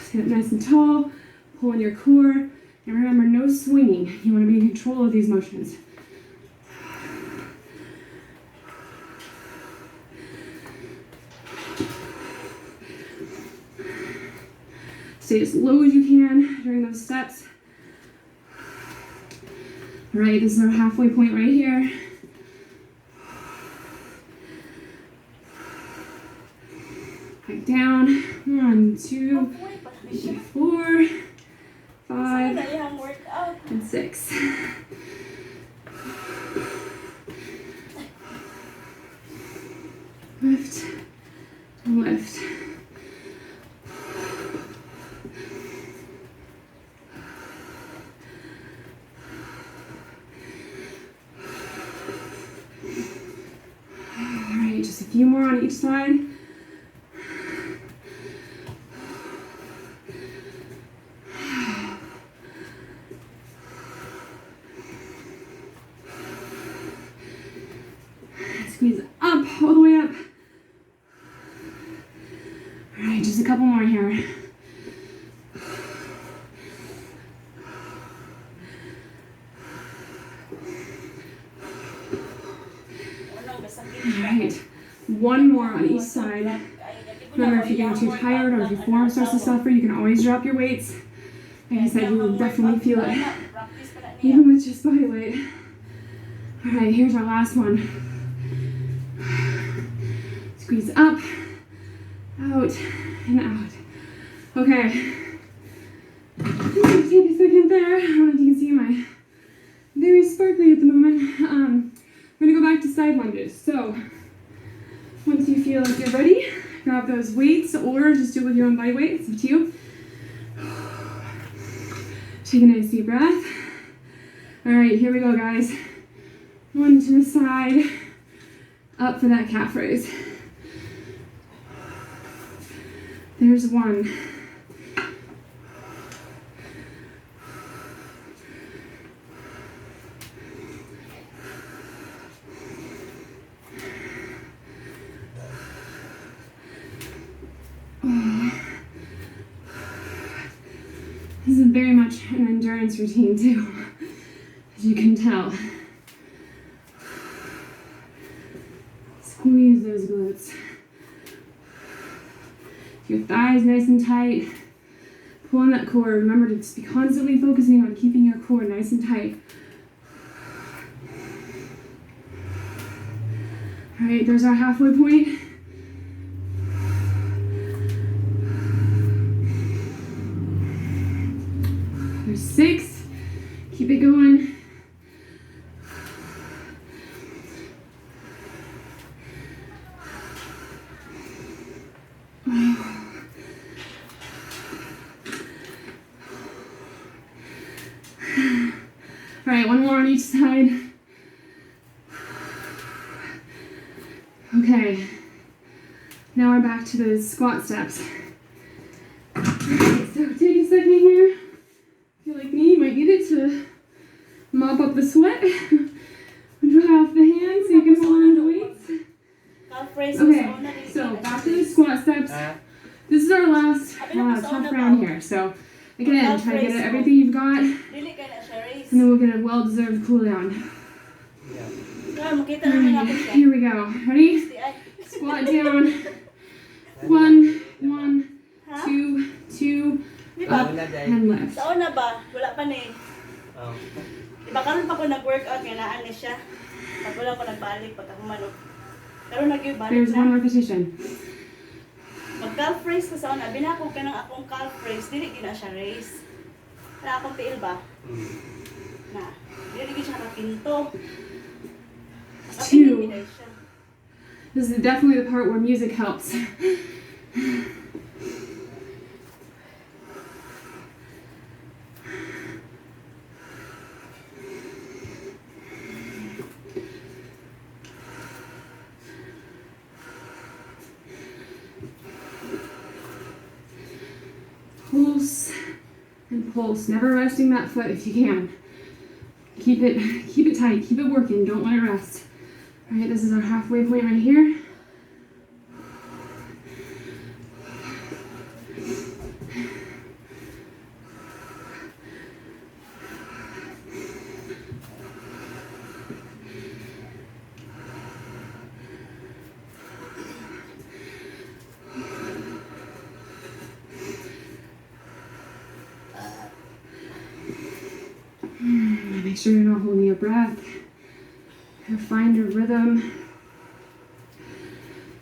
Sit nice and tall, pull in your core, and remember, no swinging. You want to be in control of these motions. Stay as low as you can during those steps. All right, this is our halfway point right here. Back down. 1, 2, 3, 4, 5, Dayang workout. and 6. Lift and lift. All right, just a few more on each side. Squeeze up, all the way up. All right, just a couple more here. All right, 1 more on each side. Remember, if you're getting too tired or if your form starts to suffer, you can always drop your weights. Like I said, you will definitely feel it niya. even with just body weight. All right, here's our last one. Squeeze up, out, and out. Okay. Take a second there. I don't know if you can see my very sparkly at the moment. We're gonna go back to side lunges. So once you feel like you're ready, grab those weights or just do it with your own body weight. It's up to you. Take a nice deep breath. All right, here we go, guys. One to the side, up for that calf raise. There's one. This is very much an endurance routine too, as you can tell. Squeeze those glutes. Your thighs nice and tight. Pull on that core. Remember to just be constantly focusing on keeping your core nice and tight. All right, there's our halfway point. There's 6. Keep it going. All right, one more on each side. Okay, now we're back to those squat steps. All right, so take a second here. If you're like me, you might need it to mop up the sweat. Dry off the hands so you can hold on to weights. Calf raise. Okay, so back to the squat steps. This is our last tough round here. So again, try to get everything you've got, and Dili ka na siya raise. then we'll get a well-deserved cool down. Yeah. Kaya makita naman natin siya. Here we go. Ready? Di ay. Squat down. 1, 1, Ha? 2, 2, Di ba? up, and lift. Sa una ba? Wala pa ni. Oh. Di ba karon pa ko nag-workout nga naan ni siya. Pag wala ko nagbalik pag ako manok. Karon nag-balik There's one na. repetition. Mag calf raise ka sa una. Binako ka ng akong calf raise. Dili gina siya raise. Na akong tiil ba? Na. Dili gina siya nakapinto. Two. Nakapinto siya. This is definitely the part where music helps. Pulse and pulse. Never resting that foot if you can. Keep it tight. Keep it working. Don't let it rest. All right, this is our halfway point right here. Make sure you're not holding your breath. Find your rhythm.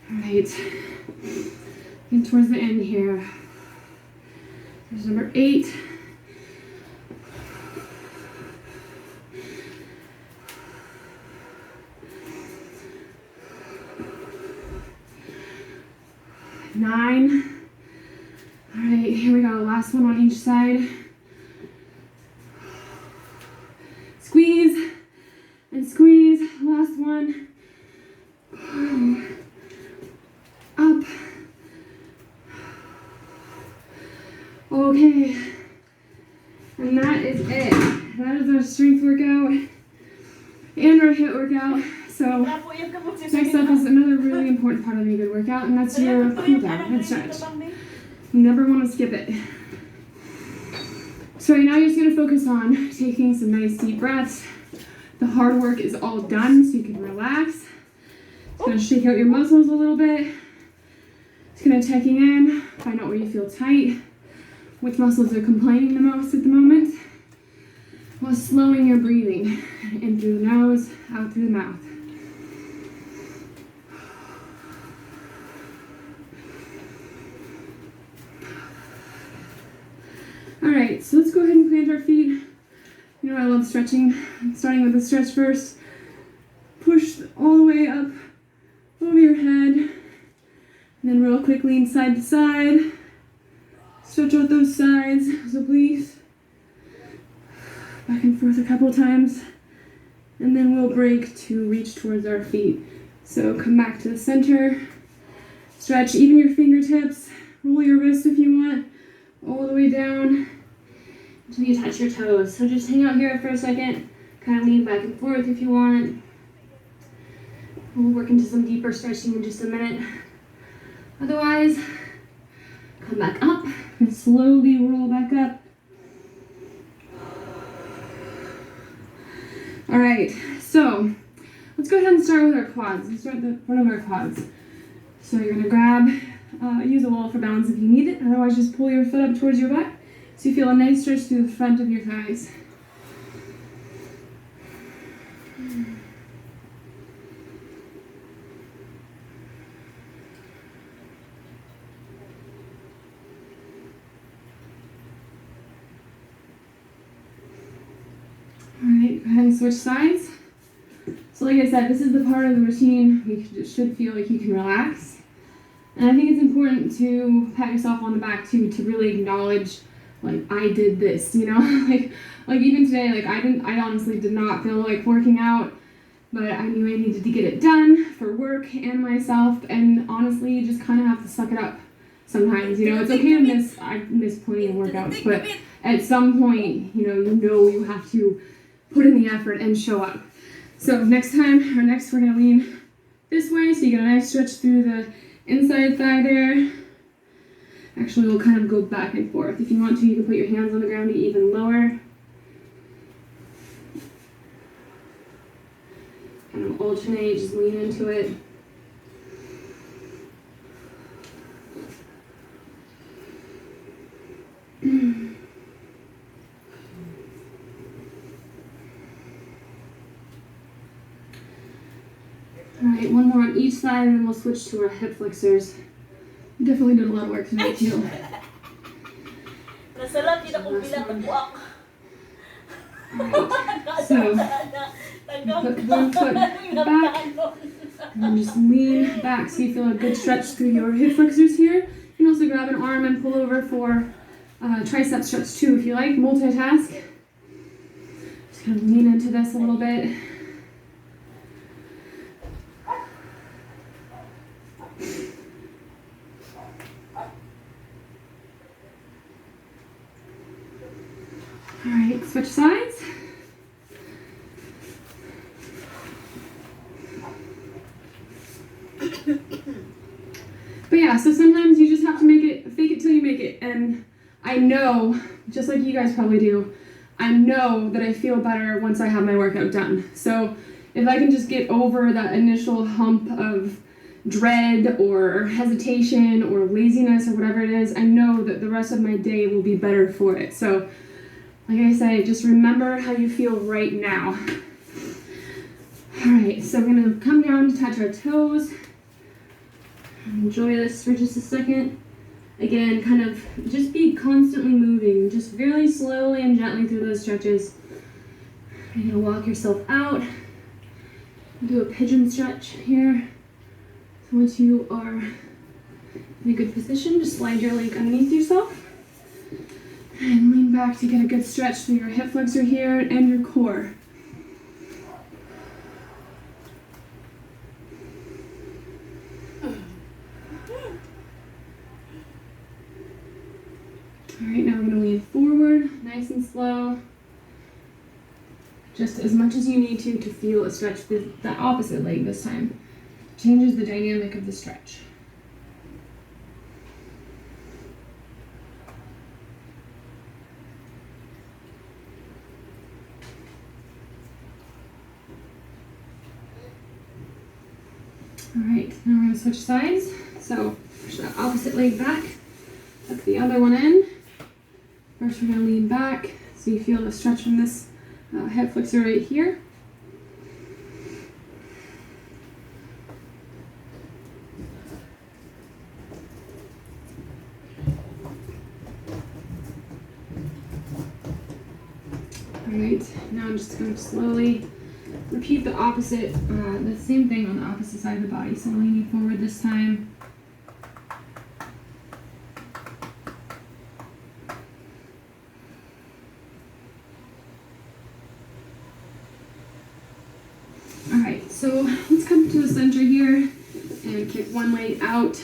All right. Getting towards the end here. There's number 8. Nine. All right, here we go. Last one on each side. Squeeze and squeeze. Last one. Up. Okay. And that is it. That is our strength workout and our HIIT workout. So Napuyog ka po siya. next up is another really important part of any good workout, and that's your cool down and stretch. You never want to skip it. So right now you're just going to focus on taking some nice deep breaths. The hard work is all done, so you can relax. It's going to shake out your muscles a little bit. It's going to checking in, find out where you feel tight, which muscles are complaining the most at the moment. while slowing your breathing. In through the nose, out through the mouth. Alright, so let's go ahead and plant our feet. You know I love stretching. Starting with the stretch first. Push all the way up over your head. And then real quick lean side to side. Stretch out those sides. So please. Back and forth a couple times. And then we'll break to reach towards our feet. So come back to the center. Stretch even your fingertips. Roll your wrist if you want. All the way down until you touch your toes. So just hang out here for a second. Kind of lean back and forth if you want. We'll work into some deeper stretching in just a minute. Otherwise, come back up and slowly roll back up. All right, so let's go ahead and start with our quads. Let's start with one of our quads. So you're gonna grab, use a wall for balance if you need it. Otherwise, just pull your foot up towards your butt so you feel a nice stretch through the front of your thighs. Alright, go ahead and switch sides. So like I said, this is the part of the routine you should feel like you can relax. And I think it's important to pat yourself on the back too, to really acknowledge, like, I did this, you know? like even today, like I honestly did not feel like working out, but I knew I needed to get it done for work and myself, and honestly, you just kind of have to suck it up sometimes, you know? It's okay to miss, I've missed plenty of workouts, but at some point, you have to put in the effort and show up. So next we're gonna lean this way, so you get a nice stretch through the inside thigh there. Actually, we'll kind of go back and forth. If you want to, you can put your hands on the ground to get even lower. Kind of alternate, just lean into it. Alright, one more on each side, and then we'll switch to our hip flexors. You definitely did a lot of work tonight, too. Nasalat yun akong bilang kapuak. Alright, so put one foot back, and then just lean back so you feel a good stretch through your hip flexors here. You can also grab an arm and pull over for tricep stretch too if you like, multitask. Just kind of lean into this a little bit. Alright, switch sides. But yeah, so sometimes you just have to fake it till you make it. And I know, just like you guys probably do, I know that I feel better once I have my workout done. So if I can just get over that initial hump of dread or hesitation or laziness or whatever it is, I know that the rest of my day will be better for it. So like I say, just remember how you feel right now. Alright, so we're going to come down to touch our toes. Enjoy this for just a second. Again, kind of just be constantly moving, just really slowly and gently through those stretches. You're going to walk yourself out. Do a pigeon stretch here. So once you are in a good position, just slide your leg underneath yourself. And lean back to get a good stretch through your hip flexor here and your core. Alright, now we're going to lean forward, nice and slow. Just as much as you need to feel a stretch with that opposite leg this time. Changes the dynamic of the stretch. Alright, now we're going to switch sides. So, push that opposite leg back, tuck the other one in. First we're going to lean back so you feel the stretch from this hip flexor right here. Alright, now I'm just going to slowly repeat the opposite, the same thing on the opposite side of the body. So leaning forward this time. Alright, so let's come to the center here and kick one leg out.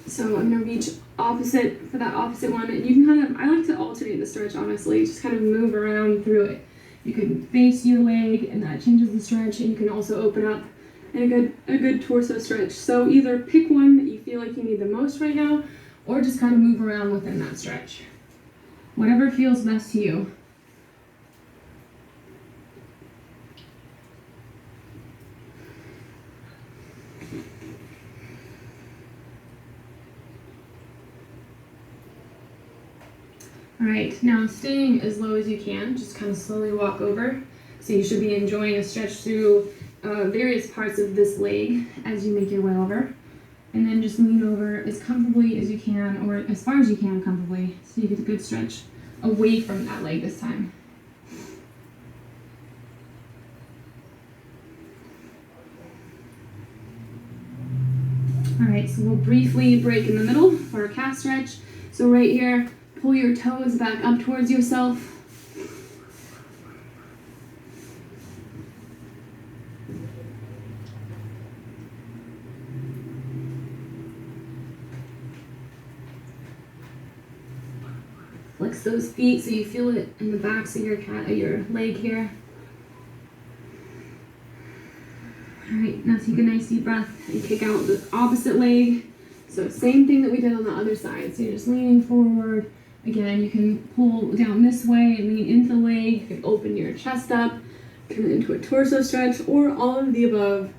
So I'm going to reach opposite for that opposite one. And you can kind of, I like to alternate the stretch honestly, just kind of move around through it. You can face your leg and that changes the stretch, and you can also open up in a good torso stretch. So either pick one that you feel like you need the most right now, or just kind of move around within that stretch. Whatever feels best to you. Alright, now staying as low as you can, just kind of slowly walk over. So you should be enjoying a stretch through various parts of this leg as you make your way over. And then just lean over as comfortably as you can, or as far as you can comfortably, so you get a good stretch away from that leg this time. Alright, so we'll briefly break in the middle for a calf stretch. So right here, pull your toes back up towards yourself. Flex those feet so you feel it in the backs of your leg here. Alright, now take a nice deep breath and kick out the opposite leg. So same thing that we did on the other side. So you're just leaning forward. Again, you can pull down this way and lean into the leg. You can open your chest up, turn it into a torso stretch, or all of the above.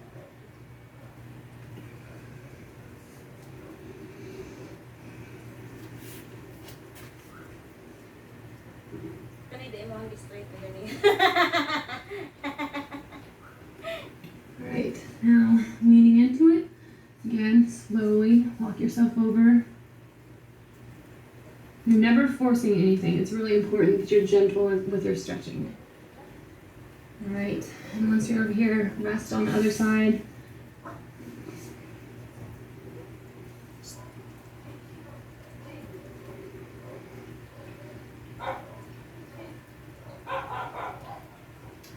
Alright, now leaning into it. Again, slowly walk yourself over. You're never forcing anything. It's really important that you're gentle with your stretching. Alright, and once you're over here, rest on the other side.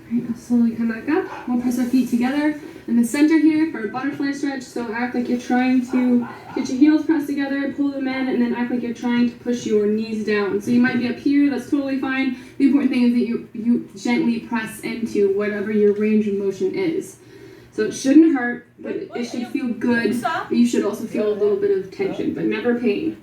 Alright, now slowly come back up. We'll press our feet together in the center here for a butterfly stretch. So act like you're trying to get your heels pressed together, pull them in, and then act like you're trying to push your knees down. So you might be up here, that's totally fine. The important thing is that you gently press into whatever your range of motion is. So it shouldn't hurt, but it should feel good. But you should also feel a little bit of tension, but never pain.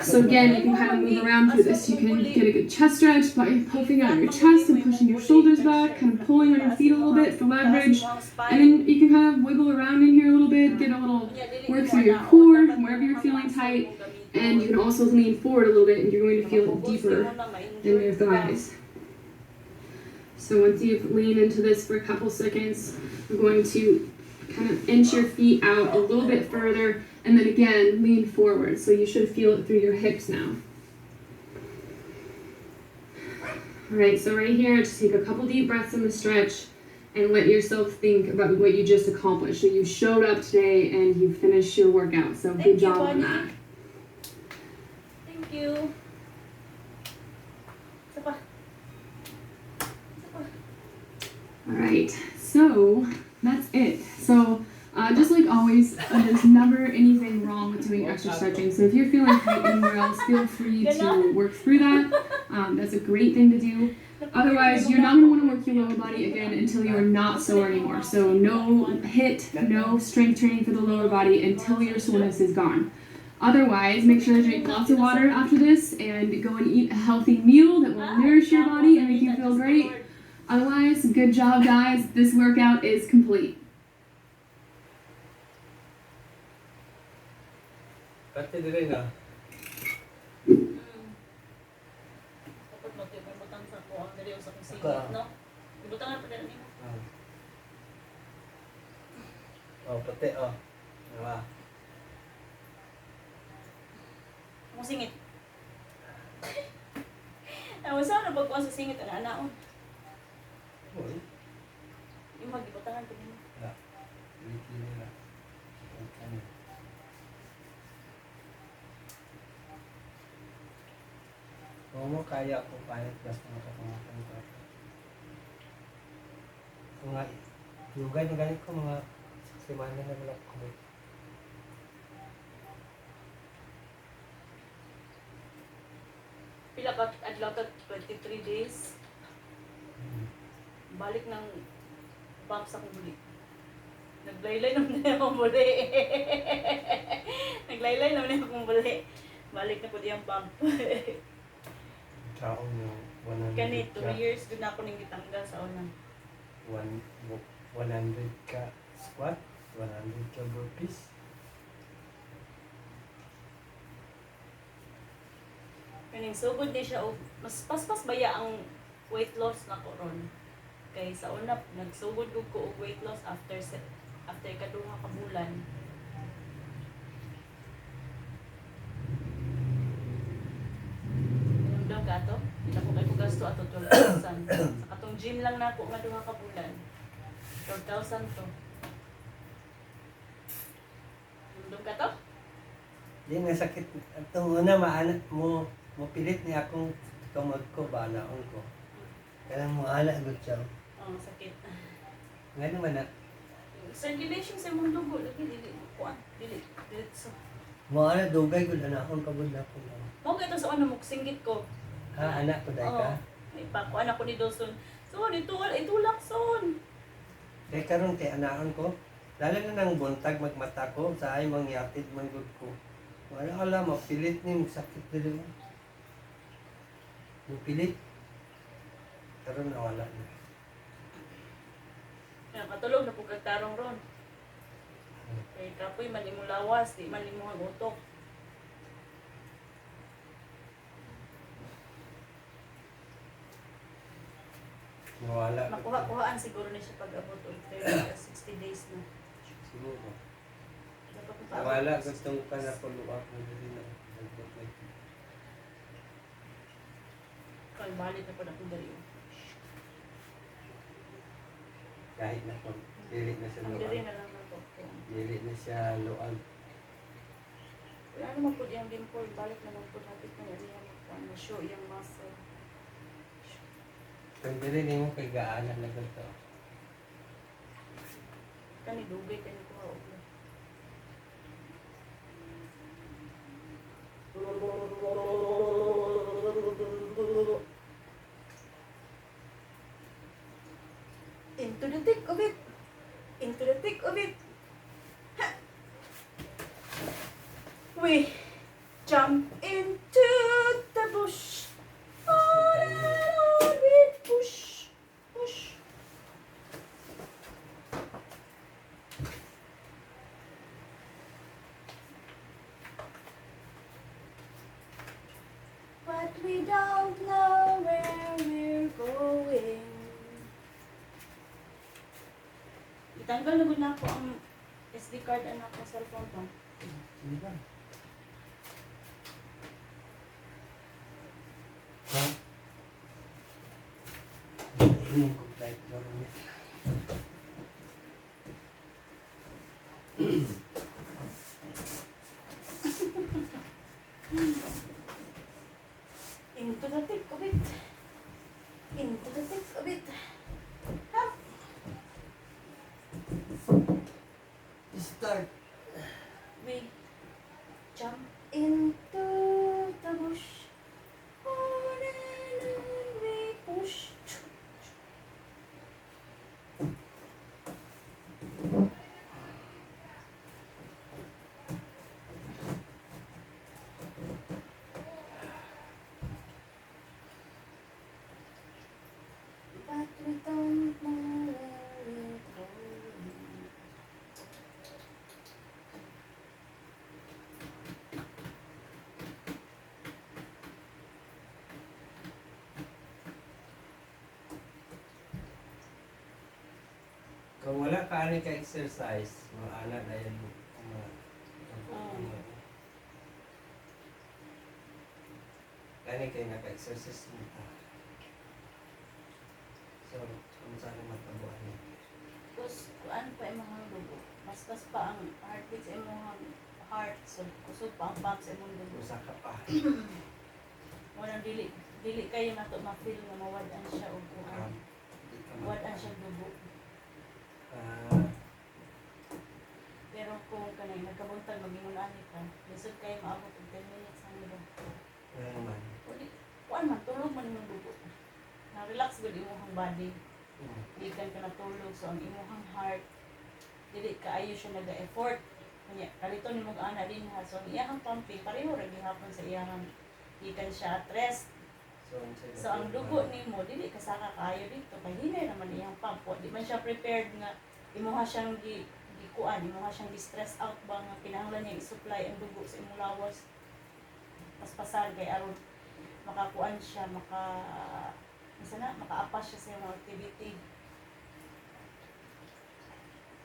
So again, you can kind of move around through this. You can get a good chest stretch by puffing out your chest and pushing your shoulders back, kind of pulling on your feet a little bit for leverage. And then you can kind of wiggle around in here a little bit, get a little work through your core, wherever you're feeling tight. And you can also lean forward a little bit, and you're going to feel it deeper in your thighs. So once you've leaned into this for a couple seconds, I'm going to kind of inch your feet out a little bit further, and then again, lean forward. So you should feel it through your hips now. Alright, so right here, just take a couple deep breaths in the stretch and let yourself think about what you just accomplished. So you showed up today and you finished your workout. So good job on that. Thank you. Alright, so that's it. So just like always, there's never anything wrong with doing extra stretching. So if you're feeling tight anywhere else, feel free to work through that. That's a great thing to do. Otherwise, you're not going to want to work your lower body again until you are not sore anymore. So no HIIT, no strength training for the lower body until your soreness is gone. Otherwise, make sure to drink lots of water after this and go and eat a healthy meal that will nourish your body and make you feel great. Otherwise, good job, guys. This workout is complete. Pati din na. Dapat mo, may butang sa Buang dali sa kong singit, Aka. no? Ibutang na pa dali mo. Oh, puti, oh. Diba? Kung singit. Ang saan na pagkuhan sa singit, ana-anaon. Uy. Yung mag-ibutangan pa din mo. Wala. Wiki nila. Ano? Kung mo kaya kung kahit basta makapangapan ko. Kung nga, lugay na ganit ko mga semana na wala ko. Pila ka adlaw ka 23 days. Balik ng bump sa kong buli. Naglaylay naman na akong buli. Naglaylay naman na akong buli. Balik na po diyang bump. Taong yung 100 Kani, ka. 2 years doon ako nang gitanggal sa unang. 100 ka squat, 100 ka burpees. Kaning sugod di siya, mas paspas baya ang weight loss na ko ron. Kay sa una, nagsugod ko og weight loss after kaduha ka bulan. Inom ka to? Hindi ko kayo gasto ato 12,000. Sa katong gym lang na ako nga duha ka bulan. 12,000 to. Inom ka to? Di nga sakit. Itong una, mo pilit niya akong kamot ko, banaon ko. Kaya mo ala agad siya. Oh, sakit. Nga naman na, Circulation sa imong dugo lagi dili kuan, dili so. mo ala dugay ko na akong kabud na ko. Mo kay sa una mo singgit ko. Ha, anak ko dahil ka. May pakuan ako ni Dawson. So, itulak son. Kaya karon kay anaon ko, lalo na nang buntag magmata ko, sa ay mangyatid manggod ko. Wala ala, mapilit ni sakit dili mo. Mapilit. Karon nawala na. Kaya katulog na pug tarong ron. Kay kapoy man imong lawas, di man imong utok. Nawala. Makuha-kuhaan siguro na siya pag abot og 30 to 60 days na. Siguro. Dapat ko Nawala, gustong ka na follow up mo din na. Kalbalik na po na kung dali. Kahit na po, dili na siya Ang diri luag. na lang na to. Dili na siya luag. Wala naman po yung dimple, balik naman po natin na yan na show yung muscle. Kung dili ni mo kay gaanan na ganito. Kani dugay kani ko og. Into the thick of it. Into the thick of it. Ha. We jump into the bush. On and on we push, push. But we don't know where we're going. Itanggal na gud na ako ang SD card anak ko cellphone to. Sige ba? Ha? Ini ko flight na rin. Into the thick of it. Into the thick of it. Hop. Start. We jump into the bush. On and on we push. But we don't know where we're going. nakaani ka exercise, mga anak na yan. Kani kayo naka-exercise mo ta. So, kung saan matabuan niya. Tapos, kuan pa yung mga dugo. Mas pa ang heartbeat sa imong heart. So, kusog pa ang pump sa imong dugo. Usa ka pa. Walang dili kayo na to ma-feel na mawadan siya o kuan. Di ka Mawadan siya dugo. Pero kung kanay nagkabuntag mag-ingon-ani ka, lisod kayo maabot og 10 minutes ang nila. Ano naman? Kuan man, tulog man yung dugo. Na-relax gud imong body. Ikan ka natulog, so ang imong heart, dili kaayo siya nag-effort. Kanya, kalito ni mong ana din ha. So, ang iyahang pumping, pareho rin gihapon sa iyahang ikan siya at rest. So, ang dugo ni mo, dili kasaka kaayo dito. Kaya hinay naman iyang pump. Di man siya prepared nga, imuha siyang gikuan, imuha siyang gi-stress out ba nga kinahanglan niya i-supply ang dugo sa imong lawas. Paspasan kay aron makakuan siya, makaapas siya sa imong activity.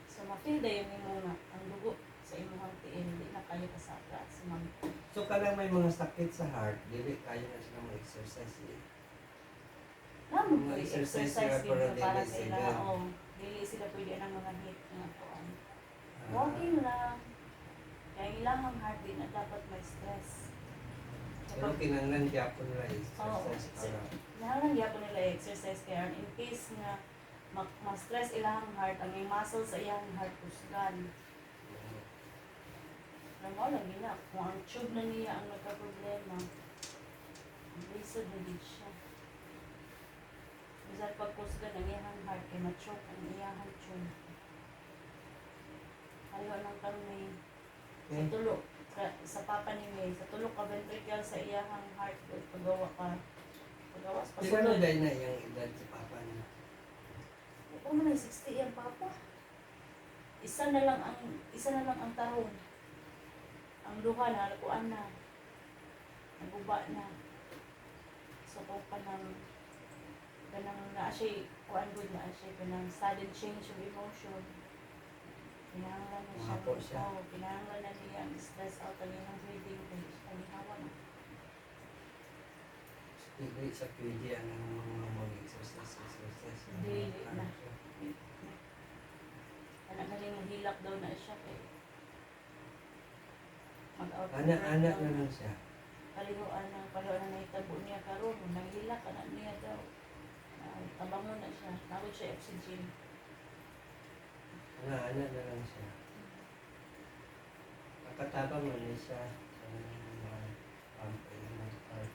So, ma-feel dayon nimo nga ang dugo sa imong tiil, di na kayo kasaka sa mga. So, kanang may mga sakit sa heart, dili kayo na sila mag-exercise eh. Naman Mga po, exercise exercise sila, din pero na para dili sa sila. ila. O, dili sila pwede ng mga hit nga kuan. Walking lang. Kaya ilahang heart din na dapat may stress. Pero kinanglan gyapon nila Oo. exercise para. Nahalang gyapon nila exercise kaya in case nga ma-stress ilahang heart, ang may muscle sa iyang heart kusgan. Alam mo lang gina, kung ang tube na niya ang nagka-problema, lisod na din siya. Bisan pag-kusgan ang iyang heart, kay ma-choke ang iyang tube. Ayaw ng kami sa tulo, sa papa ni May, sa tulo ka ventricle sa iyang heart, pagawa sa Di ka pasulod. na dahil na yung edad sa papa niya. Ito man ay 60 yung papa. Isa na lang ang tarong. Ang duha na lakuan na. Naguba na. So kung kanang na siya kuan good na siya kanang sudden change of emotion. Kinahanglan na siya. Mahapo siya. Oo, kinahanglan na niya ang stress out ang iyang breathing kaya siya panihawa na. Hindi sa pwede ang mga mag-exercise. Dili na. Anak na rin hilak daw na siya kay mag-out. Anak-anak na lang siya. Palihuan na nahitabo niya karon, nanghilak anak niya daw. Tabangon na siya, tawag siya oxygen. Anak na lang siya. Nakatabang mo na siya sa mga pampay ng heart.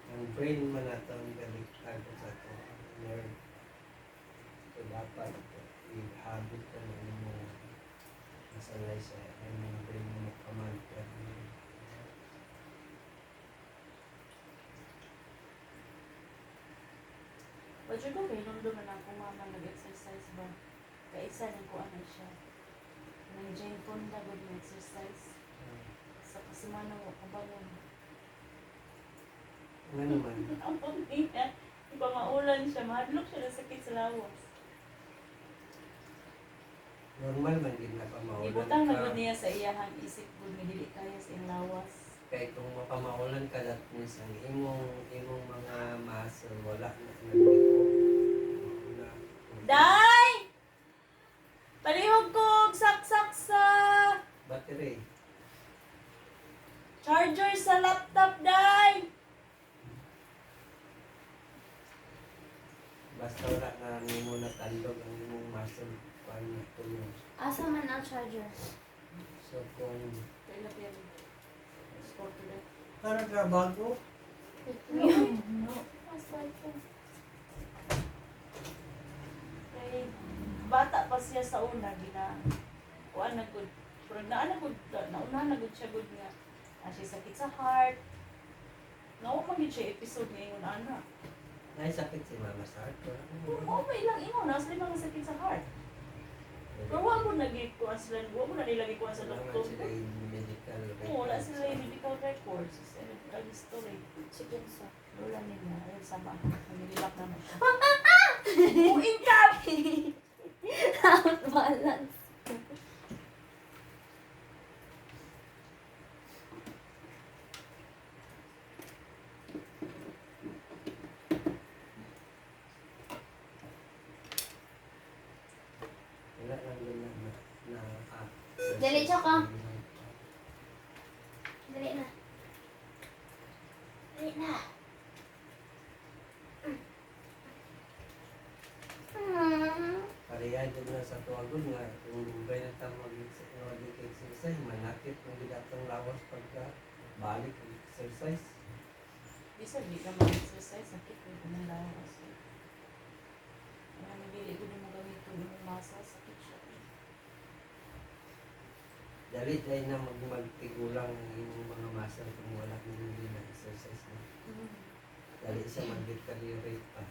Ang brain man nato ang baliktad ko sa ito. Nerve. So dapat i-habit ka na mo masanay sa ang brain mo kamanta. Wadyo ko kay nung duman ako mama nag-exercise ba? Kaisa rin ko ano siya. Nang Jane Fonda good exercise. Sa kasimana mo kabangon. Ano naman? Ang pagtingin, ipamaulan siya, mahadlok siya na sakit sa lawas. Normal man din na pamaulan Ibutang na gud niya sa iyahang isip gud nga dili kaya sa iyang lawas. Kaya kung mapamaulan ka that means ang imong mga muscle wala na nagliko. Wala. Day! Palihog ko og saksak sa Battery. charger sa laptop, Day! Basta wala na nimo natandog ang imong muscle paano tulong. Asa man ang charger? So kung Kailan yan? Sport ulit. para trabaho No. Kay bata pa siya sa una, kuan na gud. Pero nauna na gud siya gud nga. Siya sakit sa heart. Nawa man gid siya episode ngayon ana. naisakit si mama sa heart. Oo, may ilang imo na sila mga sakit sa heart. Pero wag mo man nagikuha sila, huwag mo na nila gikuha sa Wala man doktor. sila yung medical Oo, wala records. sila yung medical records, sa medical history. Sige sa lola nila, ayun sama, nagilak naman siya. Buing ka! Out balance. Wala lang yun na Dali, Choco. Dali na. Dali na. Pareha din na sa tuwagon nga, kung lubay na tayo mag-exercise, manakit kung gidatang lawas pagka balik ang exercise. Bisa di ka mag-exercise, sakit ko kung lawas. Marami dili ko din mo gamito yung masa, sakit siya. Dali tayo na magtigulang ng inyong mga muscle kung wala kang hindi na exercise na. Dali siya mag-deteriorate pa.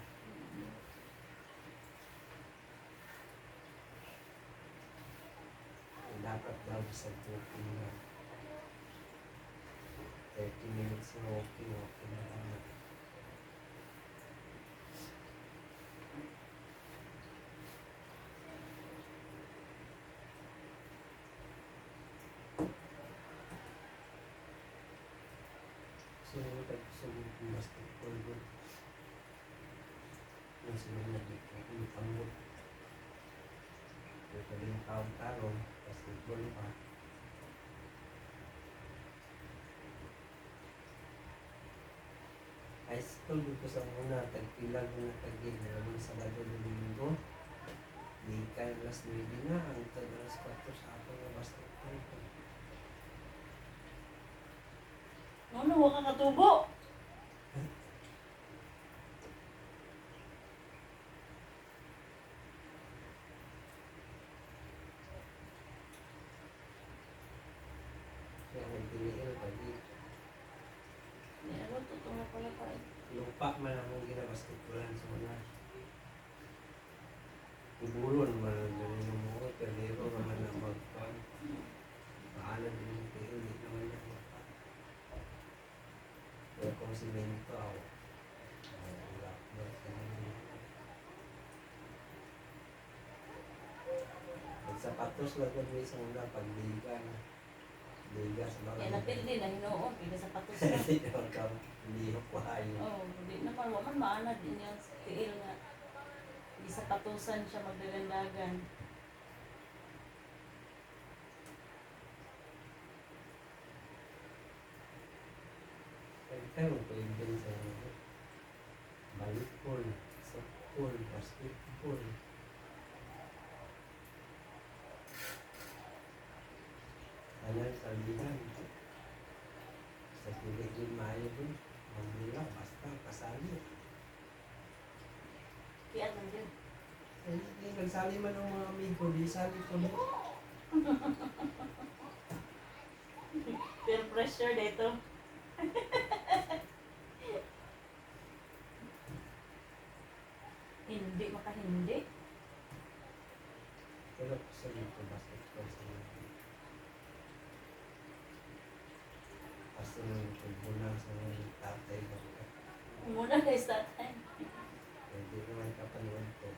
Dapat daw sa walking na 30 minutes na walking na lang. So, nagsusunod ng basketball doon. Yung sunod na dito, yung pangot. Ito din taong-tarong, basketball pa. High school dito sa una, tagpilag mo na tagig na naman sa Sabado Domingo. Di kayo alas 9 na, ang alas 4 sa ato na basketball. Ano, huwag kang katubo! Kaya nagpiliin pa dito. Ano, tutong na pala pa eh. Lupa man ang ginabasketballan sa una. Ibulon man ang ganun yung mga pero naman ang magpag. Maalan din yung pero hindi naman ang lupa. Kaya kung simento ako, wala ko sa sapatos lang ko doon sa una pagliga na. Liga sa mga. Yan, napildi na hinoon, pila sa patos na. Hindi ko hayo. Oo, hindi naman, waman maana din yung tiil nga. Hindi sa patusan siya magdagandagan. Pero pwede sa volleyball, softball, basketball. Ayan, sabihan. Sa pilit yung mayo dun, magbila, basta kasali. Kaya lang din. Eh, nagsali man ang mga amigo, di sali ko na. Peer pressure dito. Hindi makahindi. Pero sa dito, basketball sa mga. Kasi nung pagbulang sa mga tatay ko, Muna guys that time. hindi naman kapanood ko.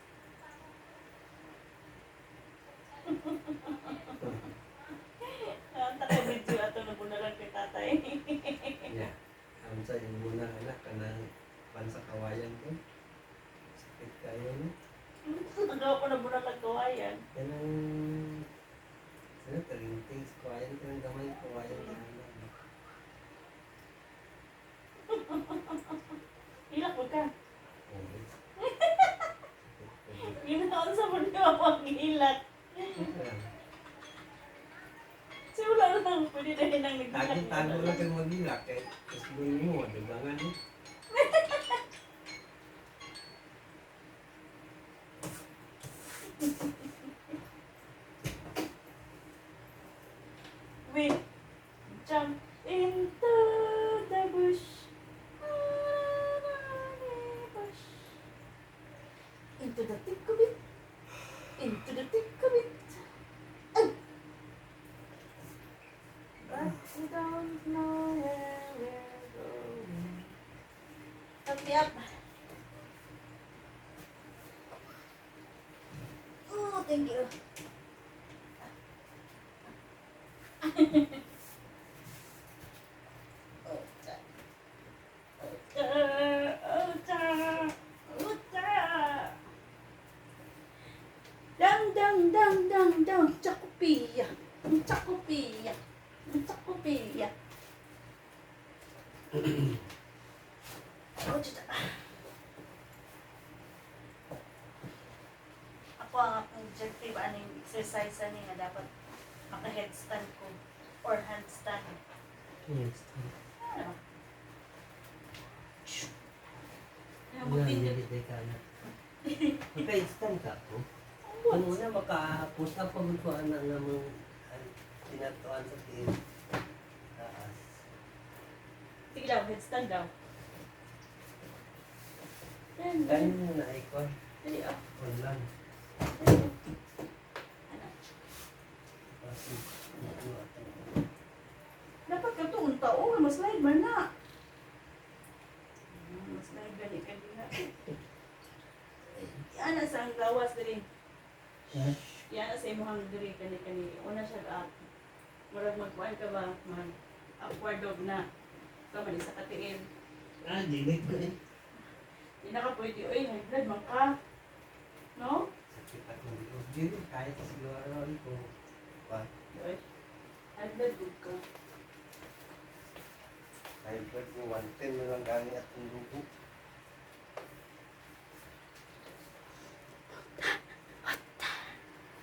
Taka video ato na bunalan kay tatay. Yeah. Ang sa yung bunang anak ka ng pansa kawayan ko. Sakit kayo no? Ang gawa ko na bunalan kawayan. Yan ang sila talinting sa kawayan ka ng gamay kawayan ka ng anak. Hilak mo ka. Okay. Ginaon sa mundo ang hilak. Si wala lang, pwede dahil nang nagdilak. Tago lang kayo mag-ilak eh. Tapos mo, dagangan eh. We jump into the bush. Into the thick of it. Into the thick of it. me up. Oh, thank you. Uta. Uta. Uta. Dang, dang, dang, dang, dang. Chakupia. Chakupia. Chakupia. Oh, tita. Ako ang objective, ano yung exercise ani nga dapat maka-headstand ko or handstand. Yes. Ano? Ano Yan, mo pindot? nilitay ka na. Maka-instant ka po. Ano na, makapunta pa mo ko ang namang tinatuan sa tiil. Taas. Sige daw, headstand daw. Yan, Kaya yan. mo na icon. Dali, oh. Online. Dali, oh. Ano? Kasi, ano ato. Dapat ka ito unta, oh, mas live man na. Mas live gani ka din na. Yan na sa ang lawas dali. Ha? Yan na sa imuhang diri kani. Una siya up. Murag magkuhan ka ba? Mag-upward dog na. Ikaw man sa katiin. Ah, dilig ko eh. Hindi na ka pwede, oy, high blood man ka. No? Sakit ako dito. Dilig, kahit siguro ko. Pa, Oy, high blood good ka. kahit mo 110 na lang gamit at dugo.